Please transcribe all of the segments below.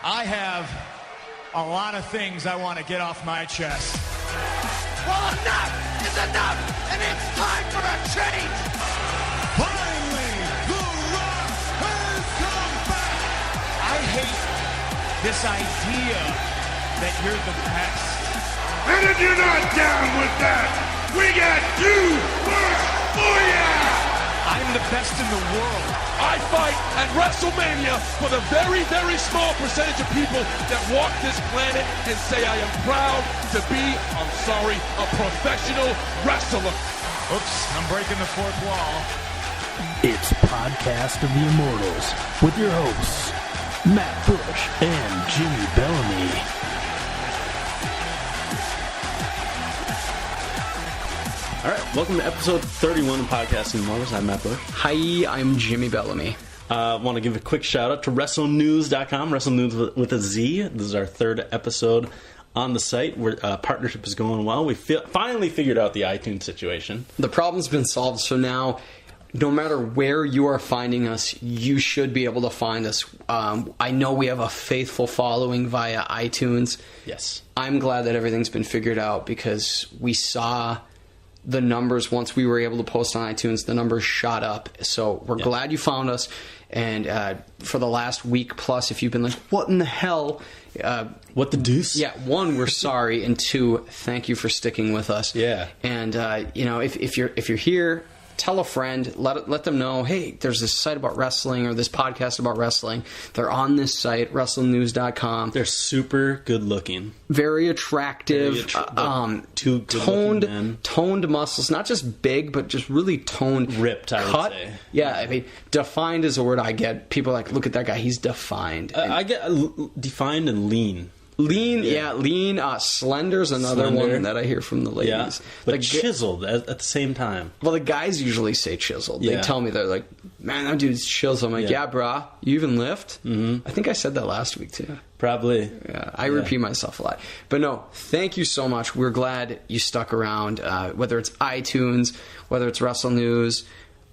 I have a lot of things I want to get off my chest. Well, enough is enough, and it's time for a change. Finally, The Rock has come back. I hate this idea that you're the best. And if you're not down with that, we got too much for ya! I'm the best in the world. I fight at WrestleMania for the very, very small percentage of people that walk this planet and say I am proud to be, I'm sorry, a professional wrestler. Oops, I'm breaking the fourth wall. It's Podcast of the Immortals with your hosts, Matt Bush and Jimmy Bellamy. All right, welcome to episode 31 of Podcast of the Immortals. I'm Matt Bush. Hi, I'm Jimmy Bellamy. Want to give a quick shout out to WrestleNews.com, WrestleNews with a Z. This is our third episode on the site. Partnership is going well. We finally figured out the iTunes situation. The problem's been solved, so now no matter where you are finding us, you should be able to find us. I know we have a faithful following via iTunes. Yes. I'm glad that everything's been figured out because we saw the numbers once we were able to post on iTunes. The numbers shot up. So we're glad you found us. And for the last week plus, if you've been like, what in the hell? What the deuce? Yeah, one, we're sorry. And two, thank you for sticking with us. Yeah. And, if you're here, tell a friend, let them know, hey, there's this site about wrestling or this podcast about wrestling. They're on this site, WrestleNews.com. They're super good looking. Very attractive. Two good-looking men. Toned muscles. Not just big, but just really toned. Ripped, I would say. Yeah, I mean, defined is a word I get. People are like, look at that guy, he's defined. I get defined and lean. Lean. Slender's another one that I hear from the ladies. Yeah, but chiseled at the same time. Well, the guys usually say chiseled. Yeah. They tell me, they're like, man, that dude's chiseled. I'm like, yeah brah, you even lift? Mm-hmm. I think I said that last week, too. Probably. Yeah, I repeat myself a lot. But no, thank you so much. We're glad you stuck around, whether it's iTunes, whether it's Wrestle News,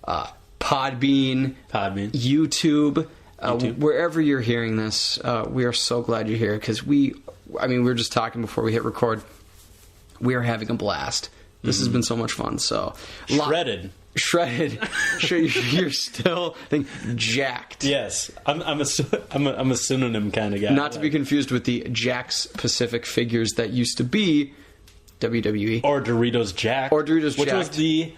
Podbean, YouTube. Wherever you're hearing this, we are so glad you're here because we were just talking before we hit record. We are having a blast. This has been so much fun. So shredded. Sure, you're still jacked. Yes, I'm a synonym kind of guy. Not to be confused with the Jack's Pacific figures that used to be WWE or Doritos Jack, which was the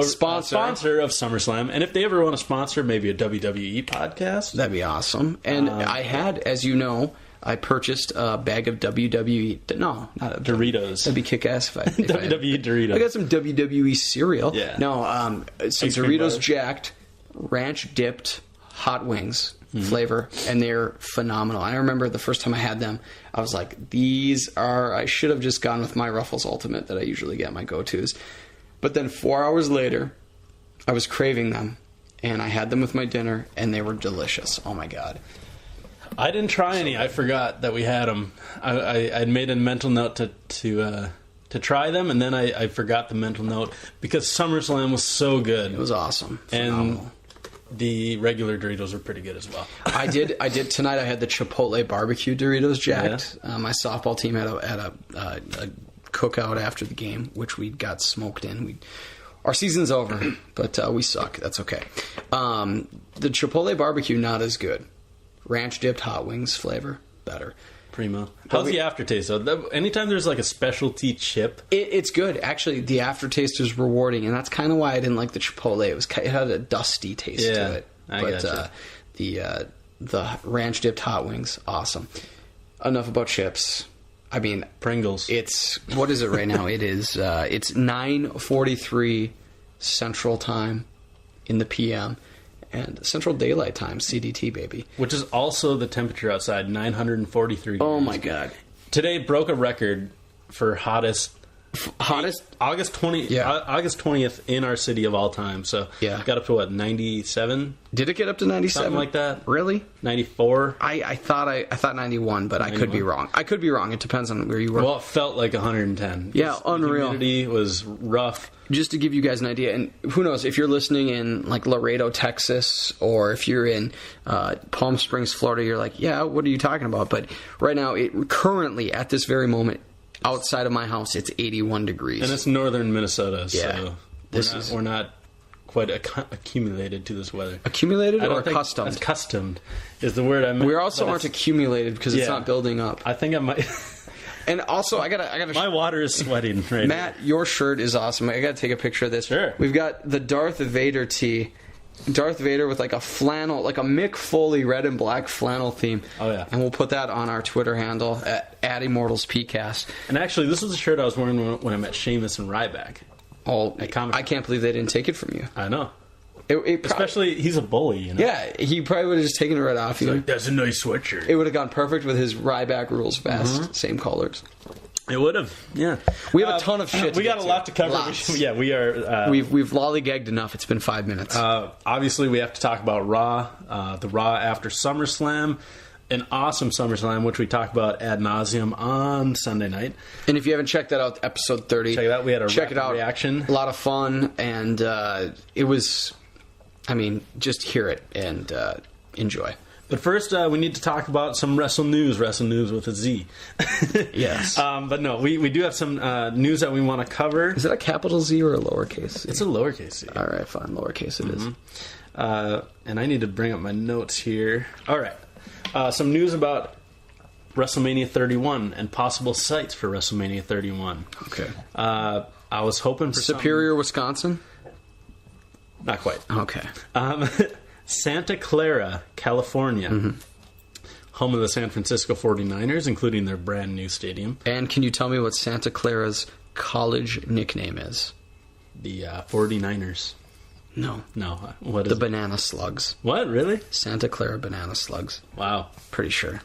sponsor of SummerSlam. And if they ever want to sponsor maybe a WWE podcast, that'd be awesome. And I had, as you know, I purchased a bag of WWE. No, not Doritos. That'd be kick-ass if I WWE Doritos. I got some WWE cereal. Yeah. No, some Doritos Jacked, ranch dipped hot wings flavor, and they're phenomenal. I remember the first time I had them, I was like, I should have just gone with my Ruffles Ultimate that I usually get, my go-tos. But then 4 hours later, I was craving them, and I had them with my dinner, and they were delicious. Oh, my God. I didn't try any. I forgot that we had them. I'd made a mental note to try them, and then I forgot the mental note because SummerSlam was so good. It was awesome. Phenomenal. And the regular Doritos were pretty good as well. I did tonight. I had the Chipotle barbecue Doritos Jacked. Yeah. My softball team had a cookout after the game, which we got smoked in. Our season's over, but we suck. That's okay. The Chipotle barbecue, not as good. Ranch dipped hot wings flavor, better. Primo. How's the aftertaste though? Anytime there's like a specialty chip, it's good. Actually, the aftertaste is rewarding, and that's kind of why I didn't like the Chipotle. It had a dusty taste to it. But the ranch dipped hot wings, awesome. Enough about chips. I mean, Pringles. What is it right now? It's 9:43 Central Time in the PM. And Central Daylight Time, CDT, baby. Which is also the temperature outside, 943 degrees. Oh, my God. Today broke a record for hottest Hottest August 20th in our city of all time. So got up to what, 97? Did it get up to 97? Something like that. Really? 94. I thought 91, but 91? I could be wrong. I could be wrong. It depends on where you were. Well, it felt like 110. Yeah, unreal. The humidity was rough. Just to give you guys an idea, and who knows, if you're listening in like Laredo, Texas, or if you're in Palm Springs, Florida, you're like, yeah, what are you talking about? But right now, currently, at this very moment, outside of my house, it's 81 degrees. And it's northern Minnesota, yeah. So we're not quite accumulated to this weather. Accumulated or accustomed? Accustomed is the word I meant. We also aren't accumulated because it's not building up. I think I might... And also, I gotta. My water is sweating right Matt, your shirt is awesome. I gotta take a picture of this. Sure. We've got the Darth Vader tee. Darth Vader with like a flannel, like a Mick Foley red and black flannel theme. Oh, yeah. And we'll put that on our Twitter handle at Immortals PCast. And actually, this was the shirt I was wearing when I met Sheamus and Ryback. Oh, I can't believe they didn't take it from you. I know. Especially, he's a bully, you know? Yeah, he probably would have just taken it right off you. Like, that's a nice sweatshirt. It would have gone perfect with his Ryback Rules vest. Same colors. It would have, yeah. We have a ton of shit. We got a lot to cover. We are. We've lollygagged enough. It's been 5 minutes. Obviously, we have to talk about Raw, the Raw after SummerSlam, an awesome SummerSlam, which we talked about ad nauseum on Sunday night. And if you haven't checked that out, episode 30. Check it out. We had a reaction. A lot of fun, and it was. I mean, just hear it and enjoy. But first, we need to talk about some Wrestle News with a Z. Yes. But no, we do have some news that we want to cover. Is it a capital Z or a lowercase Z? It's a lowercase Z. All right, fine. Lowercase it is. And I need to bring up my notes here. All right. Some news about WrestleMania 31 and possible sites for WrestleMania 31. Okay. I was hoping for Superior, Wisconsin? Not quite. Okay. Santa Clara, California, home of the San Francisco 49ers, including their brand new stadium. And can you tell me what Santa Clara's college nickname is? The 49ers. No. What is the Banana Slugs. What, really? Santa Clara Banana Slugs. Wow. Pretty sure.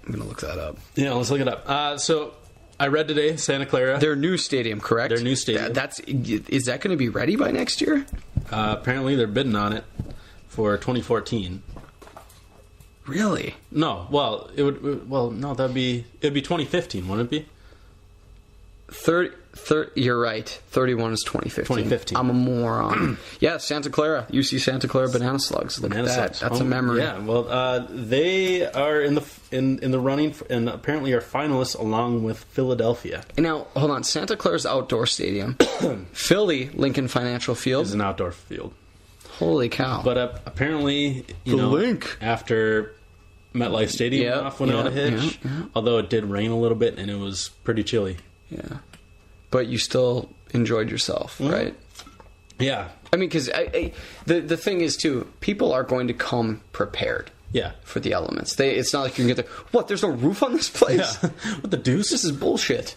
I'm going to look that up. Yeah, let's look it up. So I read today, Santa Clara. Their new stadium, correct? Their new stadium. Is that going to be ready by next year? Apparently they're bidding on it for 2014. Really? No. Well, it'd be 2015, wouldn't it be? 30, you're right. 31 is 2015. I'm a moron. Yeah, Santa Clara. UC Santa Clara Banana Slugs. Look at that. That's a memory. Yeah. Well, they are in the running and apparently are finalists along with Philadelphia. And now, hold on. Santa Clara's outdoor stadium. Philly Lincoln Financial Field is an outdoor field. Holy cow! But apparently, after MetLife Stadium went on a hitch, although it did rain a little bit and it was pretty chilly. Yeah, but you still enjoyed yourself, right? Yeah. I mean, because the thing is, too, people are going to come prepared. Yeah. For the elements. It's not like you can get there. What? There's no roof on this place? Yeah. What the deuce? This is bullshit.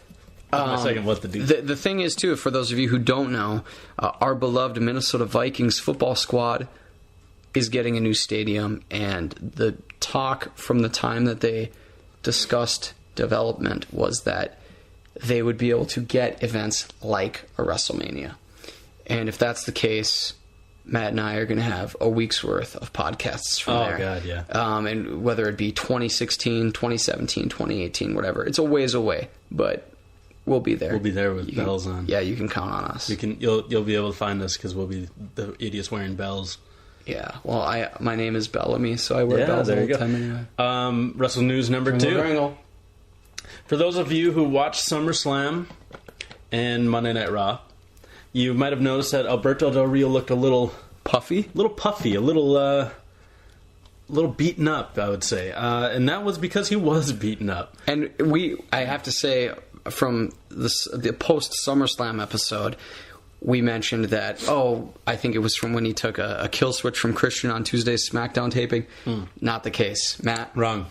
What the deuce? The thing is, too, for those of you who don't know, our beloved Minnesota Vikings football squad is getting a new stadium, and the talk from the time that they discussed development was that they would be able to get events like a WrestleMania. And if that's the case, Matt and I are going to have a week's worth of podcasts from there. Oh, God, yeah. And whether it be 2016, 2017, 2018, whatever. It's a ways away, but we'll be there. We'll be there with bells on. Yeah, you can count on us. You'll be able to find us because we'll be the idiots wearing bells. Yeah, well, my name is Bellamy, so I wear bells all the time anyway. Wrestle News number 2. For those of you who watched SummerSlam and Monday Night Raw, you might have noticed that Alberto Del Rio looked a little puffy, a little beaten up, I would say. And that was because he was beaten up. And I have to say, from the post-SummerSlam episode, we mentioned that, I think it was from when he took a kill switch from Christian on Tuesday's SmackDown taping. Not the case. Matt? Wrong.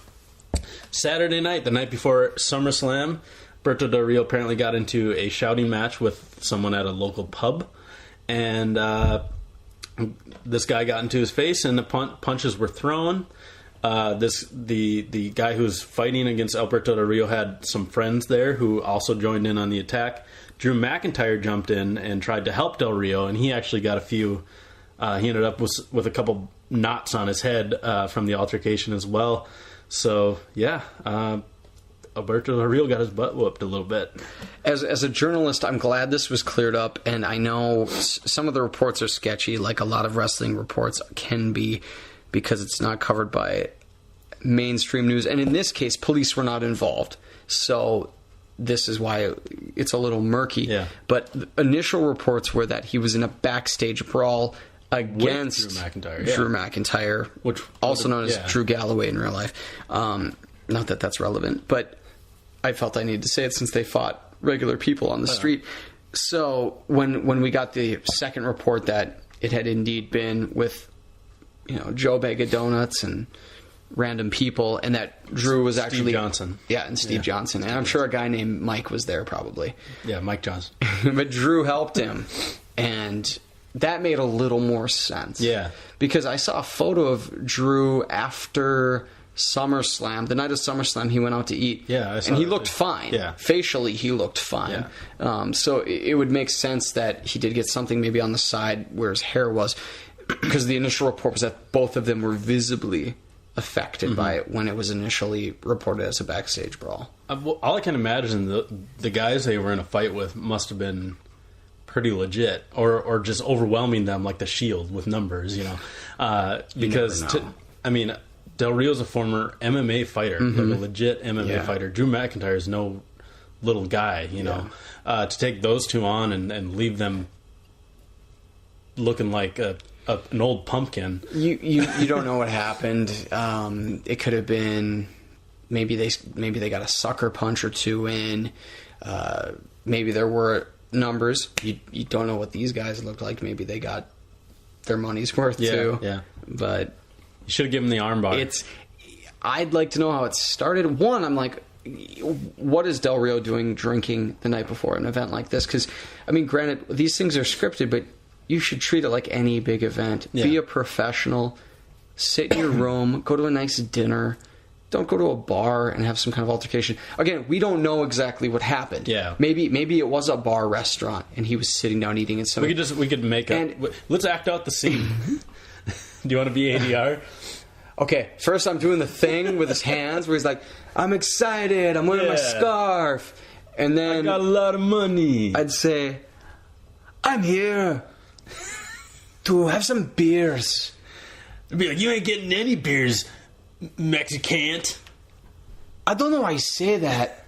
Saturday night, the night before SummerSlam, Alberto Del Rio apparently got into a shouting match with someone at a local pub. And this guy got into his face and the punches were thrown. The guy who's fighting against Alberto Del Rio had some friends there who also joined in on the attack. Drew McIntyre jumped in and tried to help Del Rio, and he actually got a few. He ended up with a couple knots on his head from the altercation as well. So yeah, Alberto Del Rio got his butt whooped a little bit. As a journalist, I'm glad this was cleared up, and I know some of the reports are sketchy, like a lot of wrestling reports can be, because it's not covered by mainstream news. And in this case, police were not involved. So this is why it's a little murky. Yeah. But the initial reports were that he was in a backstage brawl against Drew McIntyre. Drew McIntyre, which also known as Drew Galloway in real life. Not that that's relevant, but I felt I needed to say it since they fought regular people on the street. So when we got the second report that it had indeed been with, Joe Bag of Donuts and random people, and that Drew was actually Steve Johnson. Yeah, and Steve Johnson. And I'm sure a guy named Mike was there probably. Yeah, Mike Johnson. But Drew helped him, and that made a little more sense. Yeah. Because I saw a photo of Drew after SummerSlam. The night of SummerSlam, he went out to eat. Yeah, I saw and he that looked too. fine. Yeah. Facially, he looked fine. Yeah. So it would make sense that he did get something maybe on the side where his hair was, because the initial report was that both of them were visibly affected by it when it was initially reported as a backstage brawl. All I can imagine, the guys they were in a fight with must have been pretty legit, or just overwhelming them like the Shield with numbers, because Del Rio's a former MMA fighter, like a legit MMA fighter. Drew McIntyre is no little guy, to take those two on and leave them looking like an old pumpkin. You don't know what happened. It could have been maybe they got a sucker punch or two in. Maybe there were numbers. You don't know what these guys looked like. Maybe they got their money's worth too. Yeah. But you should have given the armbar. I'd like to know how it started. One, I'm like, what is Del Rio doing drinking the night before an event like this? Because, granted, these things are scripted, but you should treat it like any big event. Yeah. Be a professional. Sit in your room. Go to a nice dinner. Don't go to a bar and have some kind of altercation. Again, we don't know exactly what happened. Yeah. Maybe it was a bar restaurant and he was sitting down eating and something. We could make let's act out the scene. Do you want to be ADR? Okay, first I'm doing the thing with his hands where he's like, I'm excited, I'm wearing my scarf. And then I got a lot of money. I'd say, I'm here to have some beers. I'd be like, you ain't getting any beers, Mexican. I don't know why you say that.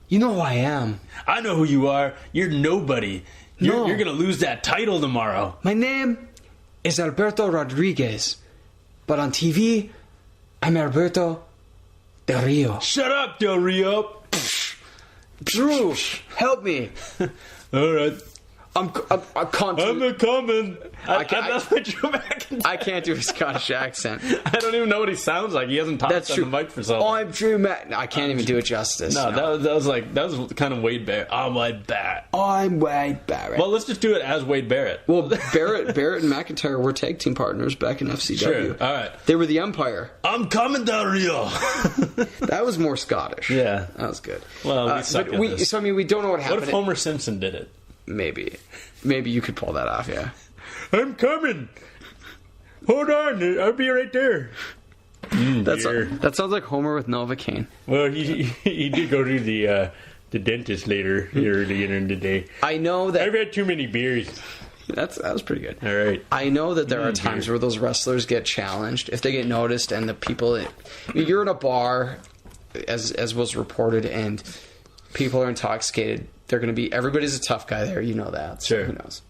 You know who I am. I know who you are. You're nobody. You're going to lose that title tomorrow. My name is Alberto Rodriguez. But on TV, I'm Alberto Del Rio. Shut up, Del Rio. Drew, help me. All right. I'm coming. I can't do a Scottish accent. I don't even know what he sounds like. He hasn't talked on the mic for so long. I'm Drew I can't even do it justice. No. That was kind of Wade Barrett. I'm Wade Barrett. I'm Wade Barrett. Well, let's just do it as Wade Barrett. Well, Barrett and McIntyre were tag team partners back in FCW. Sure. All right. They were the Empire. I'm coming, Del Rio. That was more Scottish. Yeah. That was good. Well, we suck at this. So, we don't know what happened. What if Homer Simpson did it? Maybe you could pull that off, yeah. I'm coming. Hold on, I'll be right there. That sounds like Homer with Novocaine. Well, he did go to the dentist later in the day. I know that I've had too many beers. That was pretty good. All right. I know that there are times where those wrestlers get challenged if they get noticed, and the people. You're in a bar, as was reported, and people are intoxicated. They're going to be. Everybody's a tough guy there. You know that. So sure. Who knows?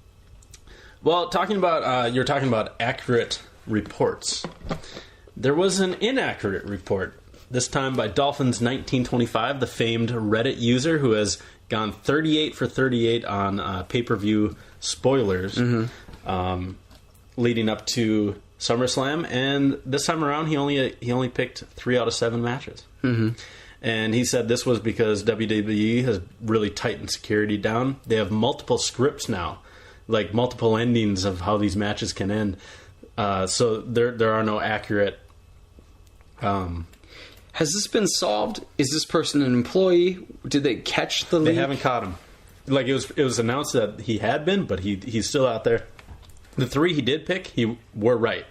Well, you're talking about accurate reports. There was an inaccurate report, this time by Dolphins 1925, the famed Reddit user who has gone 38 for 38 on pay-per-view spoilers leading up to SummerSlam, and this time around he only picked 3 out of 7 matches. Mm-hmm. And he said this was because WWE has really tightened security down. They have multiple scripts now, like multiple endings of how these matches can end. So there are no accurate Has this been solved? Is this person an employee? Did they catch the leak? They haven't caught him. Like, it was announced that he had been, but he's still out there. The 3 he did pick, were right.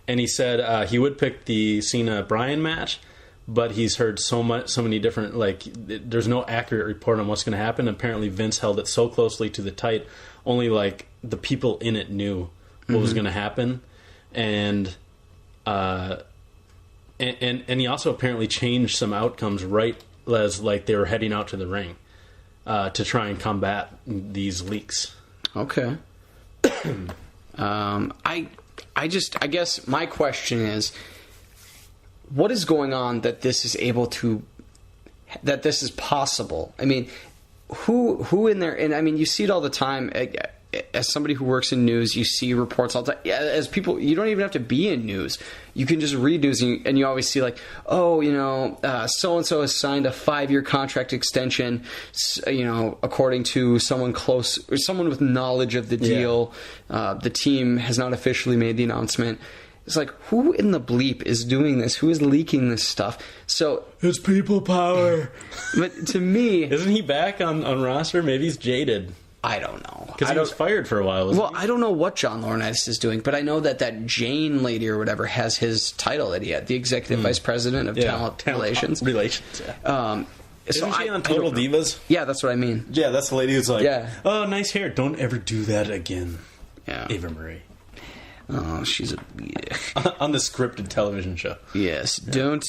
And he said he would pick the Cena-Bryan match, but he's heard so many different, like, there's no accurate report on what's going to happen. Apparently Vince held it so closely to the tight, only, like, the people in it knew what was going to happen. And he also apparently changed some outcomes right as, like, they were heading out to the ring to try and combat these leaks. Okay. I guess my question is, what is going on that this is possible? I mean, who in there, and I mean, you see it all the time. As somebody who works in news, you see reports all the time. As people, you don't even have to be in news. You can just read news, and you always see, like, oh, so-and-so has signed a 5-year contract extension, according to someone close, or someone with knowledge of the deal. Yeah. The team has not officially made the announcement. It's like, who in the bleep is doing this? Who is leaking this stuff? So it's people power. But to me... Isn't he back on roster? Maybe he's jaded. I don't know. Because he was fired for a while, wasn't he? I don't know what John Laurinaitis is doing, but I know that Jane lady or whatever has his title that he had, the Executive Vice President of Talent Relations. Relations, yeah. Isn't she on Total Divas? Yeah, that's what I mean. Yeah, that's the lady who's like, oh, nice hair. Don't ever do that again. Yeah. Ava Marie. Oh, she's a on the scripted television show. Yes, don't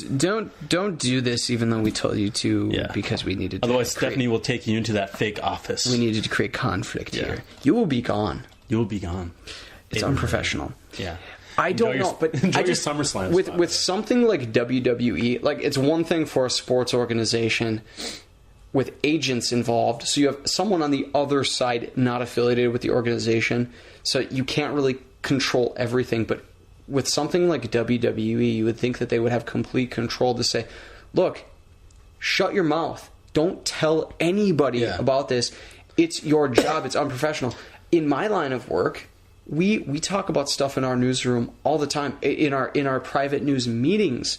do this, even though we told you to, because we needed. Otherwise, Stephanie will take you into that fake office. We needed to create conflict here. You will be gone. You will be gone. It's unprofessional. Yeah. I don't know, but enjoy I just your SummerSlam with something like WWE. Like, it's one thing for a sports organization with agents involved, so you have someone on the other side not affiliated with the organization, so you can't really control everything. But with something like WWE, you would think that they would have complete control to say, look, shut your mouth, don't tell anybody about this, it's your job, it's unprofessional. In my line of work, we talk about stuff in our newsroom all the time, in our private news meetings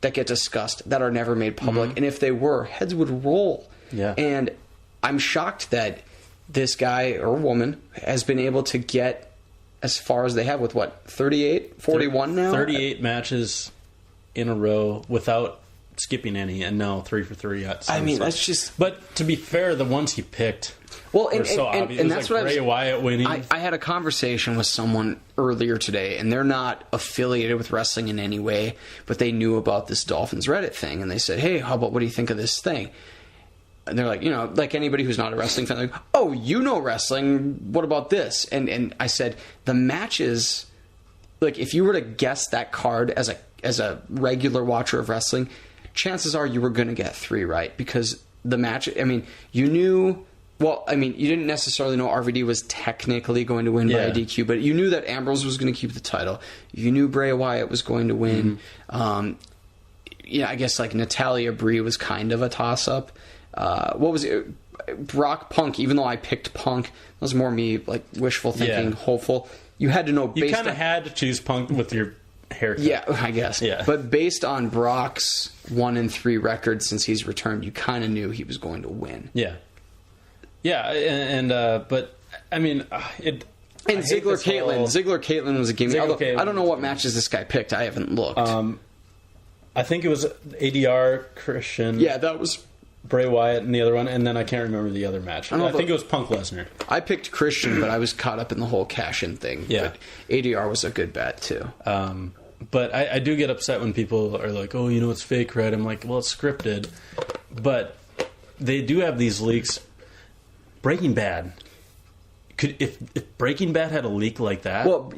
that get discussed that are never made public, and if they were, heads would roll. And I'm shocked that this guy or woman has been able to get as far as they have with 38, 41 now? 38 matches in a row without skipping any, and now 3 for 3 at SummerSlam. I mean, that's just... But to be fair, the ones he picked were so obvious. And that's like Bray Wyatt winning. I had a conversation with someone earlier today, and they're not affiliated with wrestling in any way, but they knew about this Dolphins Reddit thing, and they said, hey, what do you think of this thing? And they're like, like anybody who's not a wrestling fan, like, oh, you know wrestling, what about this? And I said, the matches, like, if you were to guess that card as a regular watcher of wrestling, chances are you were going to get 3 right, because the match, I mean, you knew, you didn't necessarily know RVD was technically going to win by a DQ, but you knew that Ambrose was going to keep the title. You knew Bray Wyatt was going to win. I guess, like, Natalia Brie was kind of a toss-up. What was it? Brock Punk, even though I picked Punk, that was more me, like, wishful thinking, hopeful. You had to know. You kind of had to choose Punk with your haircut. Yeah, I guess. Yeah. But based on Brock's 1-3 record since he's returned, you kind of knew he was going to win. Yeah. Yeah, but I mean, it. And Ziggler Caitlyn was a gimme. I don't know what matches this guy picked. I haven't looked. I think it was ADR Christian. Yeah, that was Bray Wyatt and the other one, and then I can't remember the other match. I think it was Punk Lesnar. I picked Christian, but I was caught up in the whole cash-in thing. Yeah. But ADR was a good bet, too. But I do get upset when people are like, oh, it's fake, right? I'm like, well, it's scripted. But they do have these leaks. Breaking Bad. If Breaking Bad had a leak like that... Well,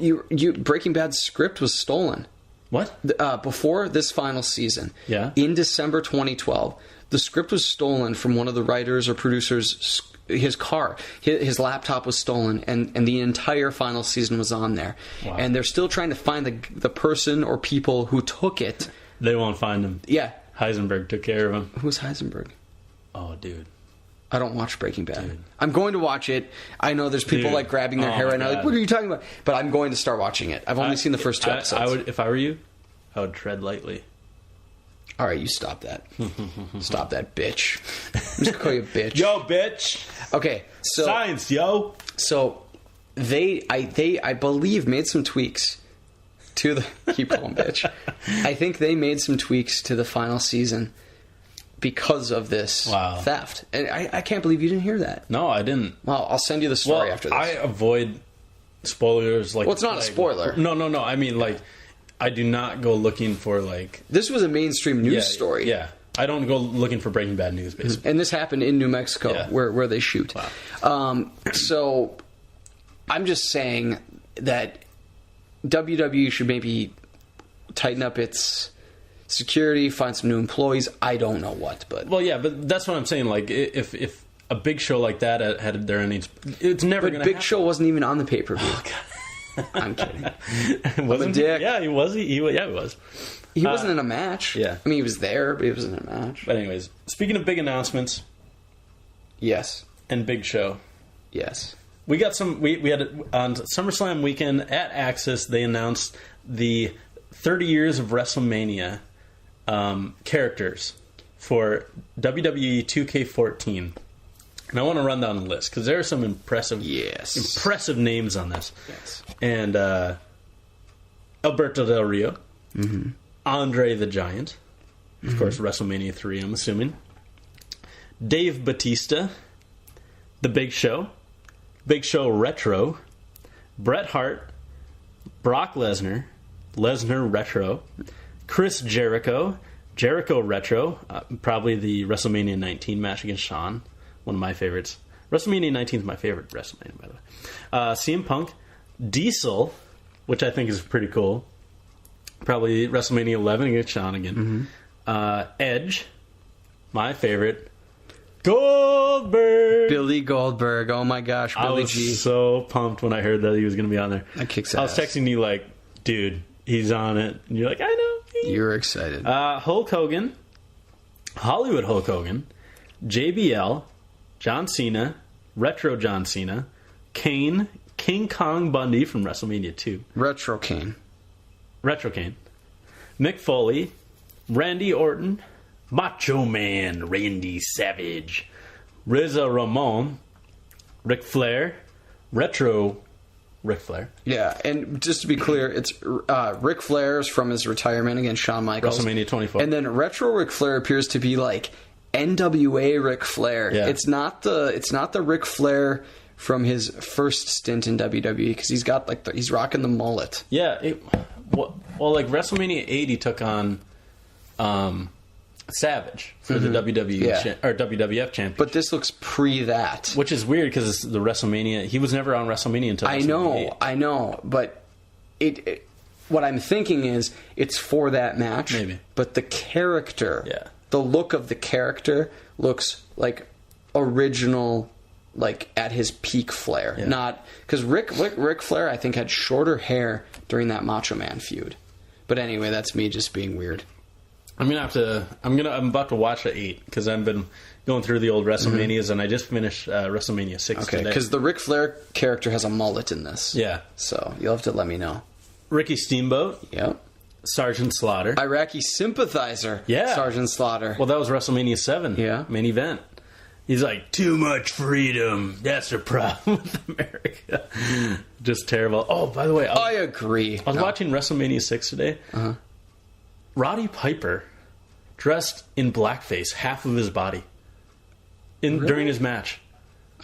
Breaking Bad's script was stolen. What? Before this final season. Yeah. In December 2012, the script was stolen from one of the writers or producers' his car. His laptop was stolen, and the entire final season was on there. Wow. And they're still trying to find the person or people who took it. They won't find him. Yeah. Heisenberg took care of him. Who's Heisenberg? Oh, dude. I don't watch Breaking Bad. Dude. I'm going to watch it. I know there's people like grabbing their hair right now, like, what are you talking about? But I'm going to start watching it. I've only seen the first 2 episodes. If I were you, I would tread lightly. All right, you stop that. Stop that, bitch. I'm just gonna call you a bitch. Yo, bitch. Okay, so Science, yo. So I believe made some tweaks to the keep calling bitch. I think they made some tweaks to the final season because of this theft. And I can't believe you didn't hear that. No, I didn't. Well, I'll send you the story after this. I avoid spoilers. Like, well, it's not a spoiler. No. I mean, like, I do not go looking for, like... This was a mainstream news story. Yeah. I don't go looking for Breaking Bad news, basically. And this happened in New Mexico, where they shoot. Wow. So I'm just saying that WWE should maybe tighten up its security, find some new employees. I don't know what, but... Well, yeah, but that's what I'm saying. Like, if a big show like that had their innings, it's never going to happen. Big Show wasn't even on the pay-per-view. Oh, God. I'm kidding. Wasn't he? Yeah, he was. He was. He wasn't in a match. Yeah. I mean, he was there, but he wasn't in a match. But anyways, speaking of big announcements... Yes. And Big Show. Yes. We got some... We had... On SummerSlam weekend at Axis, they announced the 30 years of WrestleMania characters for WWE 2K14. And I want to run down the list because there are some impressive names on this. Yes. And Alberto Del Rio, Andre the Giant, of course, WrestleMania 3, I'm assuming. Dave Bautista, The Big Show Retro, Bret Hart, Brock Lesnar, Lesnar Retro, Chris Jericho Retro, probably the WrestleMania 19 match against Shawn. One of my favorites. WrestleMania 19 is my favorite WrestleMania, by the way. CM Punk, Diesel, which I think is pretty cool. Probably WrestleMania 11 against Shawn again. Edge, my favorite. Goldberg! Billy Goldberg. Oh my gosh, Billy G. I was so pumped when I heard that he was going to be on there. That kicks ass. I was texting you like, dude, he's on it. And you're like, I know. You were excited. Hulk Hogan, Hollywood Hulk Hogan, JBL, John Cena, Retro John Cena, Kane, King Kong Bundy from WrestleMania 2. Retro Kane. Mick Foley, Randy Orton, Macho Man Randy Savage, Reza Ramon, Ric Flair, Retro Ric Flair. Yeah, and just to be clear, it's Ric Flair's from his retirement against Shawn Michaels. WrestleMania 24. And then Retro Ric Flair appears to be like NWA Ric Flair. Yeah. It's not the Ric Flair from his first stint in WWE because he's got like he's rocking the mullet. Yeah, well, like WrestleMania 8, he took on Savage for the WWE or WWF championship. But this looks pre that, which is weird because it's the WrestleMania. He was never on WrestleMania until I know, but it what I'm thinking is it's for that match. Maybe, but the character, the look of the character looks like original, like at his peak Flair. Not because Ric Flair I think had shorter hair during that Macho Man feud. But anyway, that's me just being weird. I'm about to watch the 8 because I've been going through the old WrestleManias and I just finished WrestleMania 6 today. Because the Ric Flair character has a mullet in this. Yeah. So you'll have to let me know. Ricky Steamboat. Yep. Sergeant Slaughter. Iraqi sympathizer. Yeah. Sergeant Slaughter. Well, that was WrestleMania 7. Yeah. Main event. He's like, too much freedom. That's the problem with America. Just terrible. Oh, by the way. I agree. I was watching WrestleMania 6 today. Roddy Piper dressed in blackface, half of his body, during his match.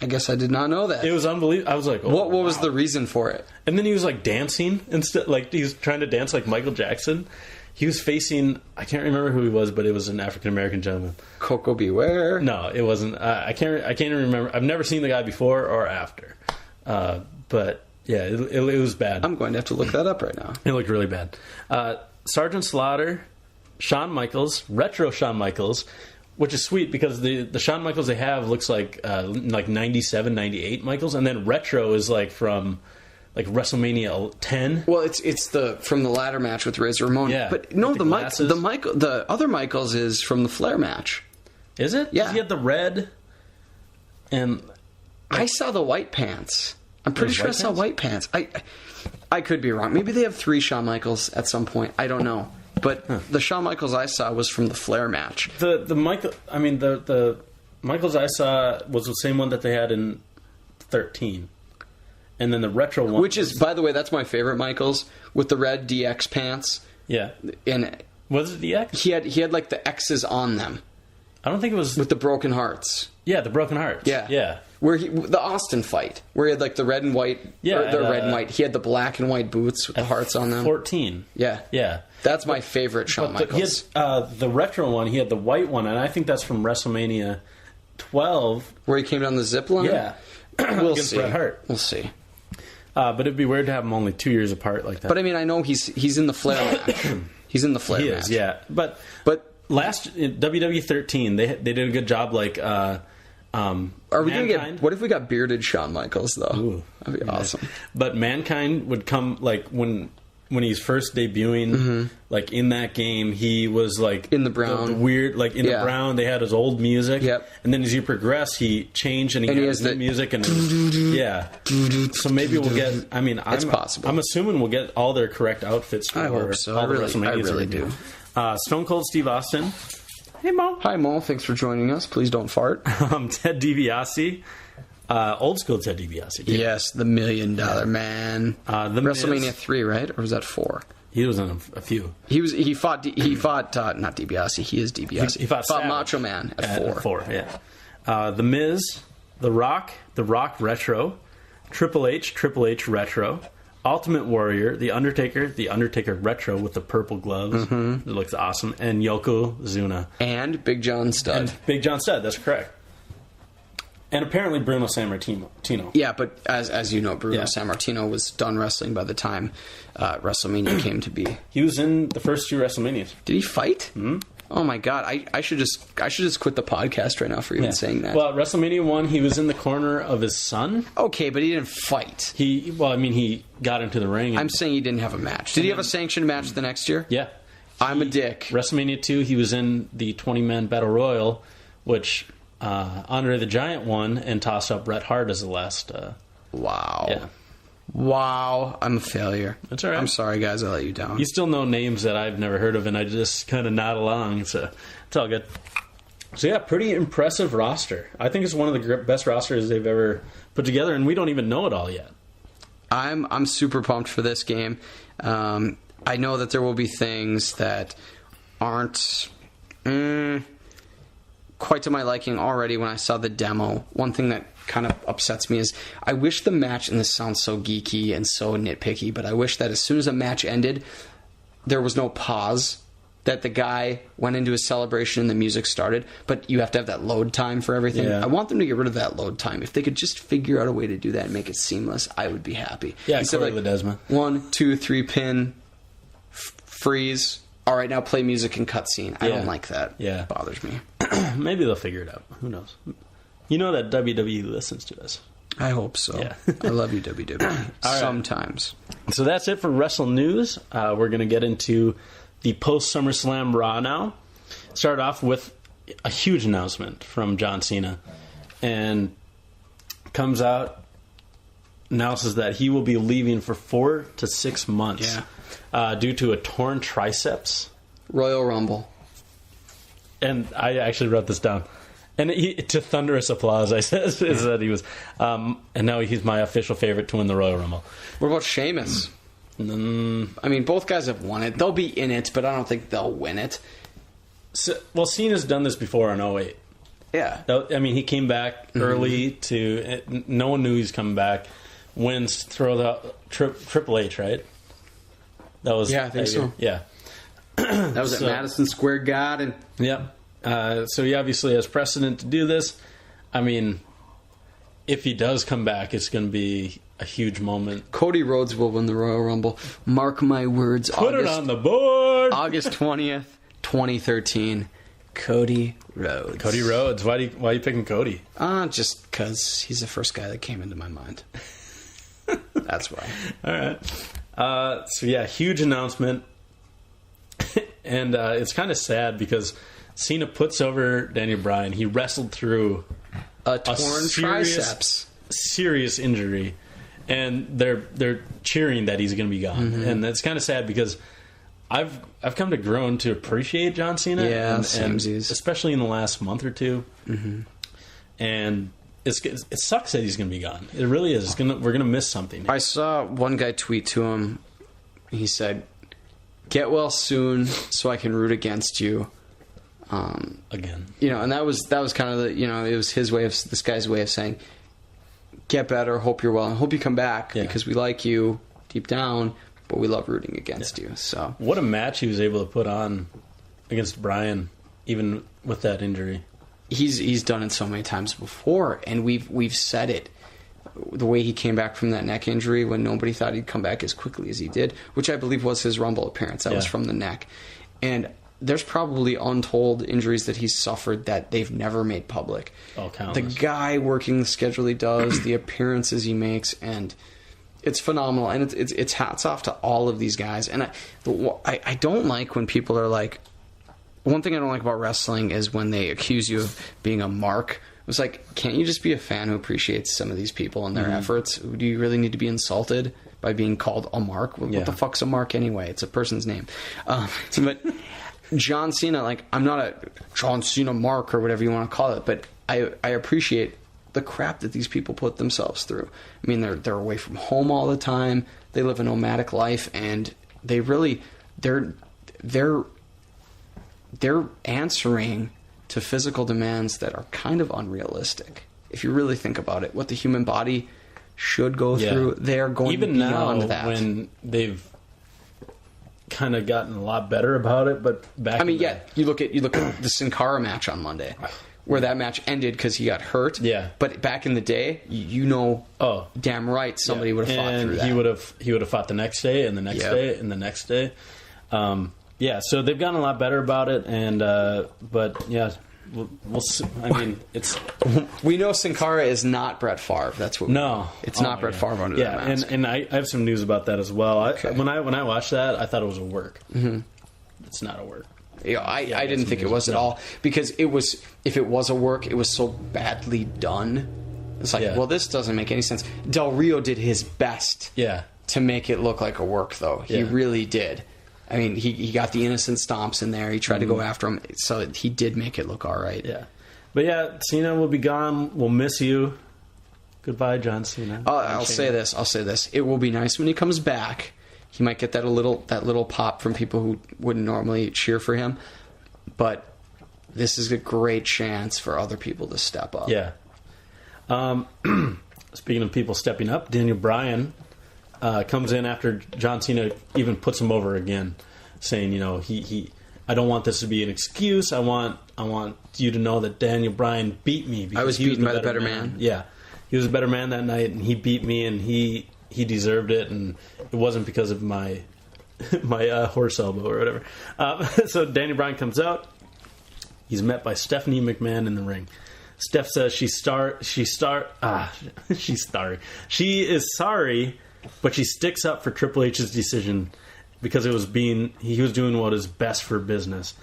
I guess I did not know that. It was unbelievable. I was like, what was the reason for it? And then he was like dancing instead, like he was trying to dance like Michael Jackson. He was facing, I can't remember who he was, but it was an African American gentleman. Coco Beware? No, it wasn't. I can't even remember. I've never seen the guy before or after. But yeah, it was bad. I'm going to have to look that up right now. It looked really bad. Sergeant Slaughter, Shawn Michaels, Retro Shawn Michaels, which is sweet because the Shawn Michaels they have looks like 97, 98 Michaels, and then Retro is like from like WrestleMania 10. Well, it's the from the ladder match with Razor Ramon. Yeah, but no, the other Michaels is from the Flair match. Is it? Yeah, he had the red, and I saw the white pants. I'm pretty sure I saw white pants. I could be wrong. Maybe they have 3 Shawn Michaels at some point. I don't know. But the Shawn Michaels I saw was from the Flair match. The Michaels I saw was the same one that they had in 13. And then the retro one... Which is, by the way, that's my favorite Michaels, with the red DX pants. Yeah. And was it DX? He had like the X's on them. I don't think it was... With the broken hearts. Yeah, the broken hearts. Yeah. Where the Austin fight, where he had like the red and white... Yeah. The red and white. He had the black and white boots with the hearts on them. 14. Yeah. That's my favorite Shawn Michaels. He had, the retro one, he had the white one, and I think that's from WrestleMania 12. Where he came down the zip line? Yeah. We'll Against see. Bret Hart. We'll see. But it'd be weird to have them only 2 years apart like that. But I mean, I know he's in the Flair match. He's in the Flair match. He is, yeah. But last in WWE 13, they did a good job. Like, are we gonna get? What if we got bearded Shawn Michaels though? Ooh, that'd be awesome. But Mankind would come like when he's first debuting, like in that game, he was like in the brown, the weird, like in the brown. They had his old music, and then as you progress, he changed and he has new music, and so maybe we'll get. I mean, it's possible. I'm assuming we'll get all their correct outfits. For I hope so. All I WrestleManias really do. Stone Cold Steve Austin. Hey Mo. Hi Mo. Thanks for joining us. Please don't fart. Ted DiBiase. Old school Ted DiBiase. Yes, the $1 Million Man. WrestleMania 3, right? Or was that 4? He was in a few. He fought not DiBiase. He is DiBiase. He fought Macho Man at 4. Yeah. The Miz, The Rock Retro, Triple H Retro, Ultimate Warrior, The Undertaker Retro with the purple gloves. It looks awesome. And Yokozuna. And Big John Studd. That's correct. And apparently Bruno Sammartino. Yeah, but as you know, Bruno Sammartino was done wrestling by the time WrestleMania came to be. He was in the first 2 WrestleManias. Did he fight? Mm-hmm. Oh my God! I should just quit the podcast right now for even saying that. Well, WrestleMania 1, he was in the corner of his son. Okay, but he didn't fight. He got into the ring. I'm saying he didn't have a match. Did he have a sanctioned match the next year? Yeah. I'm a dick. WrestleMania 2, he was in the 20-man Battle Royal, which Andre the Giant won and tossed up Bret Hart as the last. Wow. Yeah. Wow, I'm a failure. That's all right. I'm sorry, guys. I let you down. You still know names that I've never heard of, and I just kind of nod along, so it's all good. So yeah, pretty impressive roster. I think it's one of the best rosters they've ever put together, and we don't even know it all yet. I'm super pumped for this game. I know that there will be things that aren't quite to my liking already when I saw the demo. One thing that kind of upsets me is I wish the match, and this sounds so geeky and so nitpicky, but I wish that as soon as a match ended, there was no pause, that the guy went into his celebration and the music started, but you have to have that load time for everything. Yeah. I want them to get rid of that load time. If they could just figure out a way to do that and make it seamless, I would be happy. Yeah, Corey Ledesma. 1, 2, 3 pin, freeze. All right, now play music and cutscene. I don't like that. Yeah. It bothers me. Maybe they'll figure it out. Who knows? You know that WWE listens to us. I hope so. Yeah. I love you, WWE. Sometimes. So that's it for Wrestle News. We're going to get into the post-SummerSlam Raw now. Start off with a huge announcement from John Cena. And comes out, announces that he will be leaving for 4 to 6 months due to a torn triceps. Royal Rumble. And I actually wrote this down. And to thunderous applause, I said he was. And now he's my official favorite to win the Royal Rumble. What about Sheamus? I mean, both guys have won it. They'll be in it, but I don't think they'll win it. So, well, Cena's done this before in 08. Yeah. I mean, he came back early to... No one knew he was coming back. Wins, throws out Triple H, right? That was... Yeah, I think so. Yeah. That was at Madison Square Garden. Yep. So he obviously has precedent to do this. I mean, if he does come back, it's going to be a huge moment. Cody Rhodes will win the Royal Rumble. Mark my words. Put it on the board. August 20th, 2013. Cody Rhodes. Cody Rhodes. Why are you picking Cody? Just because he's the first guy that came into my mind. That's why. All right. So yeah, huge announcement. And it's kind of sad because Cena puts over Daniel Bryan. He wrestled through a torn triceps, serious injury, and they're cheering that he's going to be gone. And that's kind of sad because I've come to grown to appreciate John Cena. Yeah, and samesies. especially in the last month or two. Mm-hmm. And it sucks that he's going to be gone. It really is. We're going to miss something. I saw one guy tweet to him. He said, "Get well soon, so I can root against you." Again, and that was kind of the, it was this guy's way of saying, "Get better, hope you're well, and hope you come back because we like you deep down, but we love rooting against you." So, what a match he was able to put on against Bryan, even with that injury. He's done it so many times before, and we've said it. The way he came back from that neck injury when nobody thought he'd come back as quickly as he did, which I believe was his Rumble appearance. That was from the neck. And there's probably untold injuries that he's suffered that they've never made public. Oh, countless. The guy working the schedule he does, the appearances he makes, and it's phenomenal. And it's hats off to all of these guys. And I don't like when people are like, one thing I don't like about wrestling is when they accuse you of being a mark. It's like, can't you just be a fan who appreciates some of these people and their efforts? Do you really need to be insulted by being called a mark? What the fuck's a mark anyway? It's a person's name. But John Cena, I'm not a John Cena mark or whatever you want to call it, but I appreciate the crap that these people put themselves through. I mean, they're away from home all the time. They live a nomadic life, and they really they're answering to physical demands that are kind of unrealistic. If you really think about it, what the human body should go through, they're going even beyond now, that. when they've kind of gotten a lot better about it, but back. You look at the Sin Cara match on Monday, where that match ended because he got hurt. Yeah, but back in the day, damn right, somebody would have fought through that. He would have fought the next day and the next day and the next day. So they've gotten a lot better about it, and but we'll see. I mean, it's we know Sin Cara is not Brett Favre. That's what it's not Brett Favre under that mask. and I have some news about that as well. Okay. When I watched that, I thought it was a work. Mm-hmm. It's not a work. I didn't think it was at all, because it was. If it was a work, it was so badly done. It's like, well, this doesn't make any sense. Del Rio did his best to make it look like a work, though. He really did. I mean, he got the innocent stomps in there. He tried to go after him, so he did make it look all right. Yeah. But Cena will be gone. We'll miss you. Goodbye, John Cena. I'll say this. It will be nice when he comes back. He might get that little pop from people who wouldn't normally cheer for him. But this is a great chance for other people to step up. Yeah. Speaking of people stepping up, Daniel Bryan comes in after John Cena even puts him over again, saying, I don't want this to be an excuse. I want you to know that Daniel Bryan beat me. I was beaten by the better man. Yeah, he was a better man that night, and he beat me, and he deserved it, and it wasn't because of my horse elbow or whatever. So Daniel Bryan comes out. He's met by Stephanie McMahon in the ring. Steph says she's sorry, but she sticks up for Triple H's decision because he was doing what is best for business.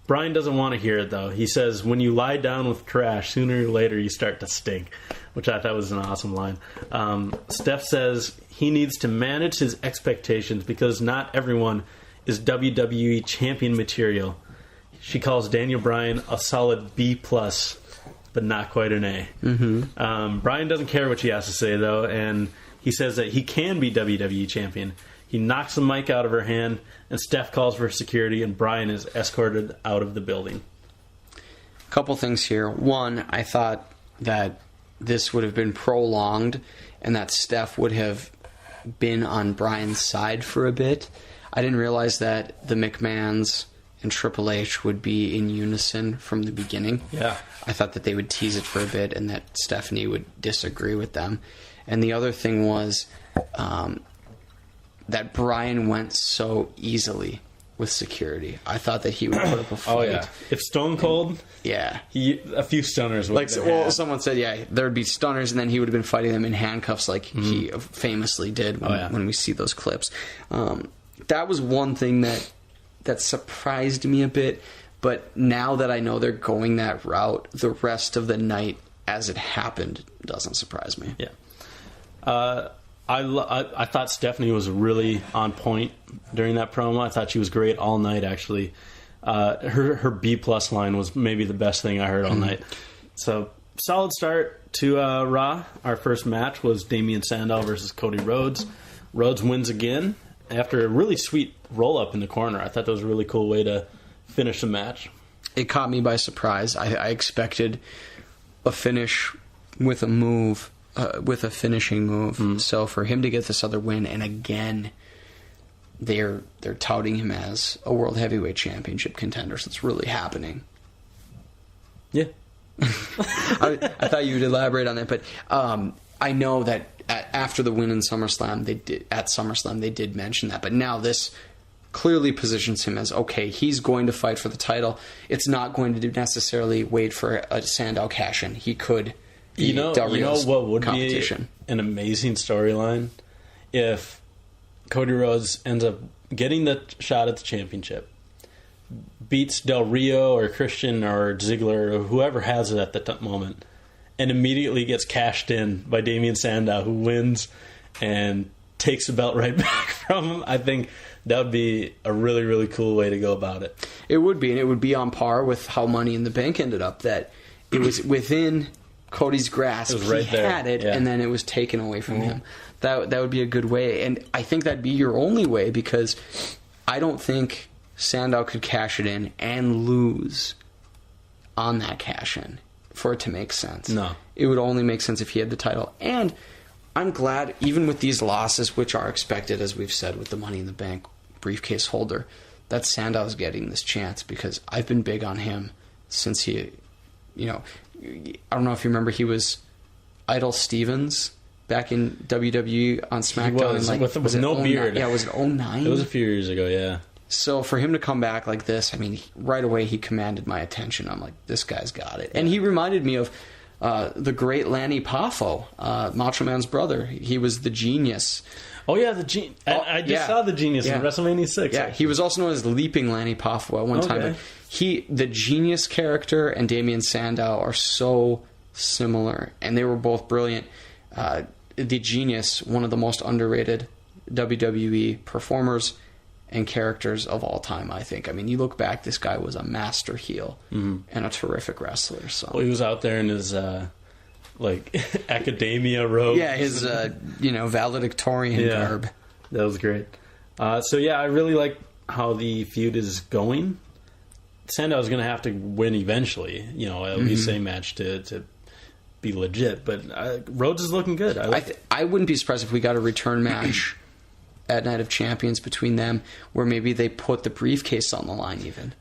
Bryan doesn't want to hear it, though. He says, when you lie down with trash, sooner or later you start to stink, which I thought was an awesome line. Steph says he needs to manage his expectations because not everyone is WWE champion material. She calls Daniel Bryan a solid B+, but not quite an A. Mm-hmm. Bryan doesn't care what she has to say, though, and he says that he can be WWE champion. He knocks the mic out of her hand, and Steph calls for security, and Bryan is escorted out of the building. A couple things here. One, I thought that this would have been prolonged, and that Steph would have been on Bryan's side for a bit. I didn't realize that the McMahons and Triple H would be in unison from the beginning. Yeah. I thought that they would tease it for a bit, and that Stephanie would disagree with them. And the other thing was that Bryan went so easily with security. I thought that he would put up a fight. Oh, yeah. If Stone Cold... a few stunners would someone said, there'd be stunners, and then he would have been fighting them in handcuffs like he famously did when we see those clips. That was one thing that surprised me a bit, but now that I know they're going that route, the rest of the night as it happened doesn't surprise me. Yeah. I thought Stephanie was really on point during that promo. I thought she was great all night, actually. Her B+ line was maybe the best thing I heard all night. So, solid start to Raw. Our first match was Damian Sandow versus Cody Rhodes. Rhodes wins again after a really sweet roll-up in the corner. I thought that was a really cool way to finish the match. It caught me by surprise. I expected a finish with a move, with a finishing move. So for him to get this other win, and again, they're touting him as a World Heavyweight Championship contender. So it's really happening. Yeah. I thought you would elaborate on that, but I know that after the win in SummerSlam, they did mention that. But now this clearly positions him as, okay, he's going to fight for the title. It's not going to necessarily wait for a Sandow cash-in. He could be Del Rio's what would competition. Be an amazing storyline if Cody Rhodes ends up getting the shot at the championship, beats Del Rio or Christian or Ziggler or whoever has it at the moment, and immediately gets cashed in by Damian Sandow, who wins and takes the belt right back from him. I think that would be a really, really cool way to go about it. It would be, and it would be on par with how Money in the Bank ended up, that it was within Cody's grasp. It was right he had it, and then it was taken away from him. That would be a good way, and I think that'd be your only way, because I don't think Sandow could cash it in and lose on that cash-in for it to make sense. No. It would only make sense if he had the title. And I'm glad, even with these losses, which are expected, as we've said, with the Money in the Bank briefcase holder, that Sandow's getting this chance, because I've been big on him since he, I don't know if you remember, he was Idol Stevens back in WWE on SmackDown. He was, with no beard. Yeah, was it 09? It was a few years ago, yeah. So for him to come back like this, I mean, right away he commanded my attention. I'm like, this guy's got it. And he reminded me of the great Lanny Poffo, Macho Man's brother. He was the Genius. Oh, yeah, the Genius. I just saw the Genius in WrestleMania 6. Yeah, he was also known as Leaping Lanny Poffo at one time. But the Genius character and Damian Sandow are so similar, and they were both brilliant. The Genius, one of the most underrated WWE performers and characters of all time, I think. I mean, you look back, this guy was a master heel and a terrific wrestler. So he was out there in his academia robe. Yeah, his valedictorian garb. That was great. I really like how the feud is going. Sandow's going to have to win eventually. At least a match to be legit. But Rhodes is looking good. I wouldn't be surprised if we got a return match at Night of Champions between them, where maybe they put the briefcase on the line even.